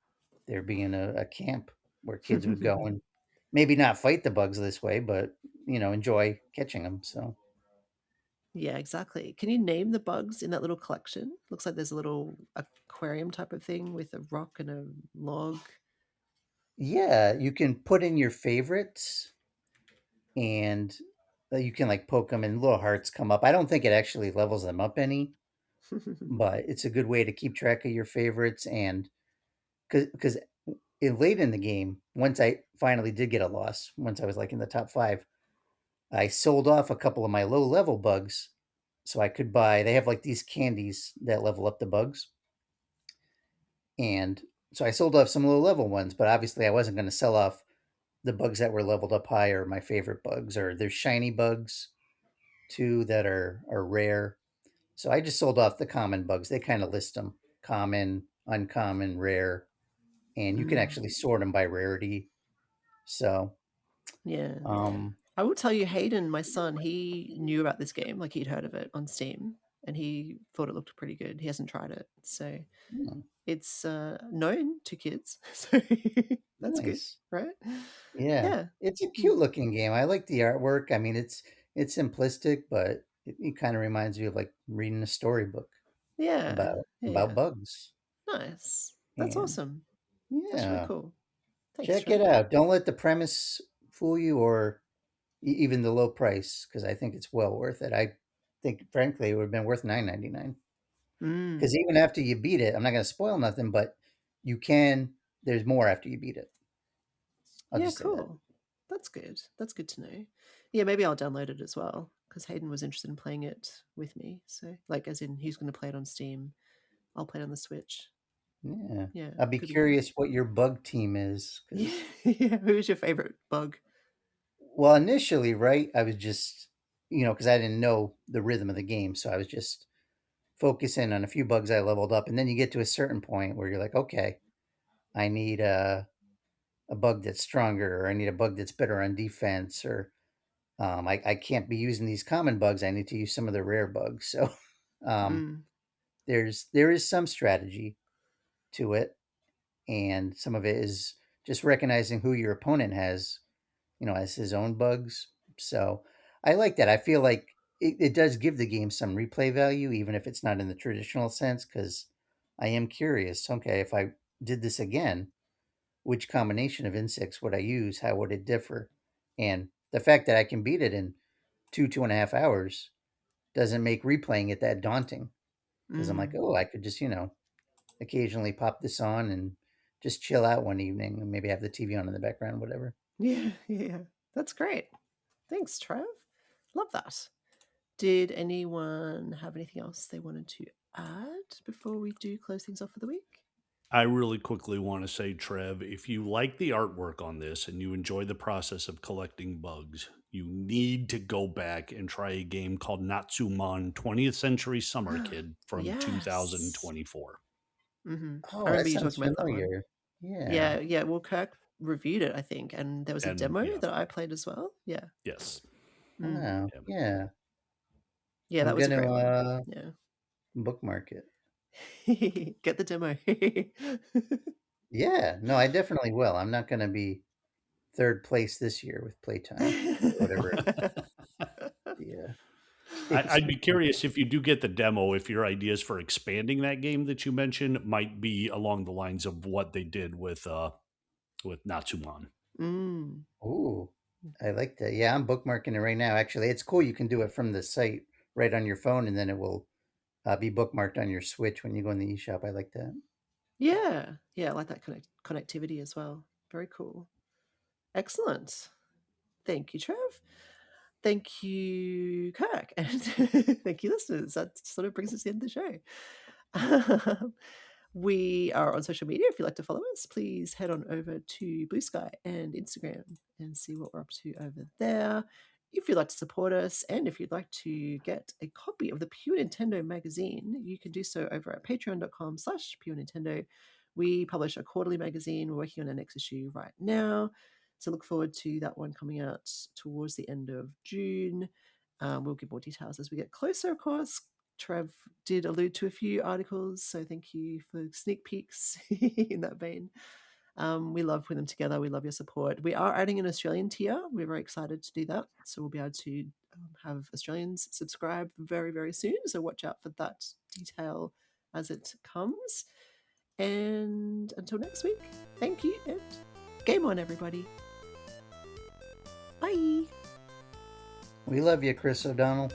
[SPEAKER 3] there being a camp where kids would go and maybe not fight the bugs this way, but enjoy catching them. So
[SPEAKER 1] Yeah, exactly. Can you name the bugs in that little collection? Looks like there's a little aquarium type of thing with a rock and a log.
[SPEAKER 3] yeah, you can put in your favorites, and you can like poke them, and little hearts come up. I don't think it actually levels them up any, but it's a good way to keep track of your favorites. And because late in the game, once I finally did get a loss, once I was like in the top 5, I sold off a couple of my low level bugs so I could buy. They have like these candies that level up the bugs. And so I sold off some low level ones, but obviously I wasn't going to sell off the bugs that were leveled up higher, my favorite bugs, or there's shiny bugs too that are rare. So I just sold off the common bugs. They kind of list them common, uncommon, rare, and you can
[SPEAKER 1] Mm.
[SPEAKER 3] actually sort them by rarity. So,
[SPEAKER 1] Yeah.
[SPEAKER 3] um,
[SPEAKER 1] I will tell you, Hayden, my son, he knew about this game, like he'd heard of it on Steam. and he thought it looked pretty good. He hasn't tried it, so
[SPEAKER 3] Oh,
[SPEAKER 1] it's known to kids, so that's good,
[SPEAKER 3] nice.
[SPEAKER 1] right?
[SPEAKER 3] Yeah,
[SPEAKER 1] Yeah.
[SPEAKER 3] it's a
[SPEAKER 1] Mm.
[SPEAKER 3] cute looking game. I like the artwork. I mean, it's simplistic, but it kind of reminds you of like reading a storybook
[SPEAKER 1] Yeah,
[SPEAKER 3] about
[SPEAKER 1] yeah.
[SPEAKER 3] bugs.
[SPEAKER 1] Nice. That's
[SPEAKER 3] And
[SPEAKER 1] awesome. That's really
[SPEAKER 3] yeah,
[SPEAKER 1] cool. Thanks,
[SPEAKER 3] check
[SPEAKER 1] Trev.
[SPEAKER 3] it out. Don't let the premise fool you or even the low price, because I think it's well worth it. I think, frankly, it would have been worth $9.99. Because
[SPEAKER 1] Mm.
[SPEAKER 3] even after you beat it, I'm not going to spoil nothing, but you can. There's more after you beat it. I'll
[SPEAKER 1] Yeah,
[SPEAKER 3] just say that.
[SPEAKER 1] cool. That's good. That's good to know. Yeah, maybe I'll download it as well because Hayden was interested in playing it with me. So, like, as in, he's going to play it on Steam. I'll play it on the Switch.
[SPEAKER 3] Yeah,
[SPEAKER 1] Yeah,
[SPEAKER 3] I'd be
[SPEAKER 1] could be good.
[SPEAKER 3] curious what your bug team is,
[SPEAKER 1] Yeah,
[SPEAKER 3] because
[SPEAKER 1] yeah. Who's your favorite bug?
[SPEAKER 3] well, initially, right, I was just because I didn't know the rhythm of the game, so I was just focusing on a few bugs I leveled up, and then you get to a certain point where you're like, okay, I need a bug that's stronger, or I need a bug that's better on defense, or I can't be using these common bugs. I need to use some of the rare bugs. So um,
[SPEAKER 1] Mm,
[SPEAKER 3] there is some strategy to it, and some of it is just recognizing who your opponent has, as his own bugs. So I like that. I feel like it does give the game some replay value, even if it's not in the traditional sense, because I am curious. Okay, if I did this again, which combination of insects would I use? How would it differ? And the fact that I can beat it in 2.5 hours doesn't make replaying it that daunting, because I'm like,
[SPEAKER 1] mm.
[SPEAKER 3] oh, I could just, occasionally pop this on and just chill out one evening and maybe have the TV on in the background, whatever.
[SPEAKER 1] Yeah, yeah. That's great. Thanks, Trev. Love that. Did anyone have anything else they wanted to add before we do close things off for the week?
[SPEAKER 2] I really quickly want to say, Trev, if you like the artwork on this and you enjoy the process of collecting bugs, you need to go back and try a game called Natsumon 20th Century Summer Kid from
[SPEAKER 1] Yes.
[SPEAKER 2] 2024.
[SPEAKER 1] I
[SPEAKER 3] Oh, that
[SPEAKER 1] remember you
[SPEAKER 3] sounds
[SPEAKER 1] talking about that one.
[SPEAKER 3] familiar. Yeah.
[SPEAKER 1] Yeah, yeah. Well, Kirk reviewed it, I think, and there was a
[SPEAKER 2] And
[SPEAKER 1] demo
[SPEAKER 2] yeah,
[SPEAKER 1] that I played as well. Yeah.
[SPEAKER 2] yes.
[SPEAKER 1] Mm.
[SPEAKER 3] Wow.
[SPEAKER 2] Yeah.
[SPEAKER 3] Yeah.
[SPEAKER 1] Yeah,
[SPEAKER 3] I'm
[SPEAKER 1] that was a
[SPEAKER 3] gonna
[SPEAKER 1] great one. Yeah.
[SPEAKER 3] bookmark it.
[SPEAKER 1] Get the demo.
[SPEAKER 3] Yeah. No, I definitely will. I'm not gonna be third place this year with playtime or whatever the case
[SPEAKER 2] I'd
[SPEAKER 3] may
[SPEAKER 2] be curious if you do get the demo, if your ideas for expanding that game that you mentioned might be along the lines of what they did with Natsumon.
[SPEAKER 1] Mm.
[SPEAKER 3] Ooh, I like that. Yeah, I'm bookmarking it right now. Actually, it's cool. You can do it from the site right on your phone, and then it will be bookmarked on your Switch when you go in the eShop. I like that.
[SPEAKER 1] Yeah. Yeah, I like that connectivity as well. Very cool. Excellent. Thank you, Trev. Thank you, Kirk. And thank you, listeners. That sort of brings us to the end of the show. We are on social media. If you'd like to follow us, please head on over to Blue Sky and Instagram and see what we're up to over there. If you'd like to support us and if you'd like to get a copy of the Pure Nintendo magazine, you can do so over at patreon.com/Pure Nintendo. We publish a quarterly magazine. We're working on our next issue right now. So look forward to that one coming out towards the end of June. We'll give more details as we get closer, of course. Trev did allude to a few articles, so thank you for sneak peeks in that vein. We love putting them together. We love your support. We are adding an Australian tier. We're very excited to do that. So we'll be able to have Australians subscribe very, very soon. So watch out for that detail as it comes. And until next week, thank you and game on, everybody. Bye.
[SPEAKER 3] We love you, Chris O'Donnell.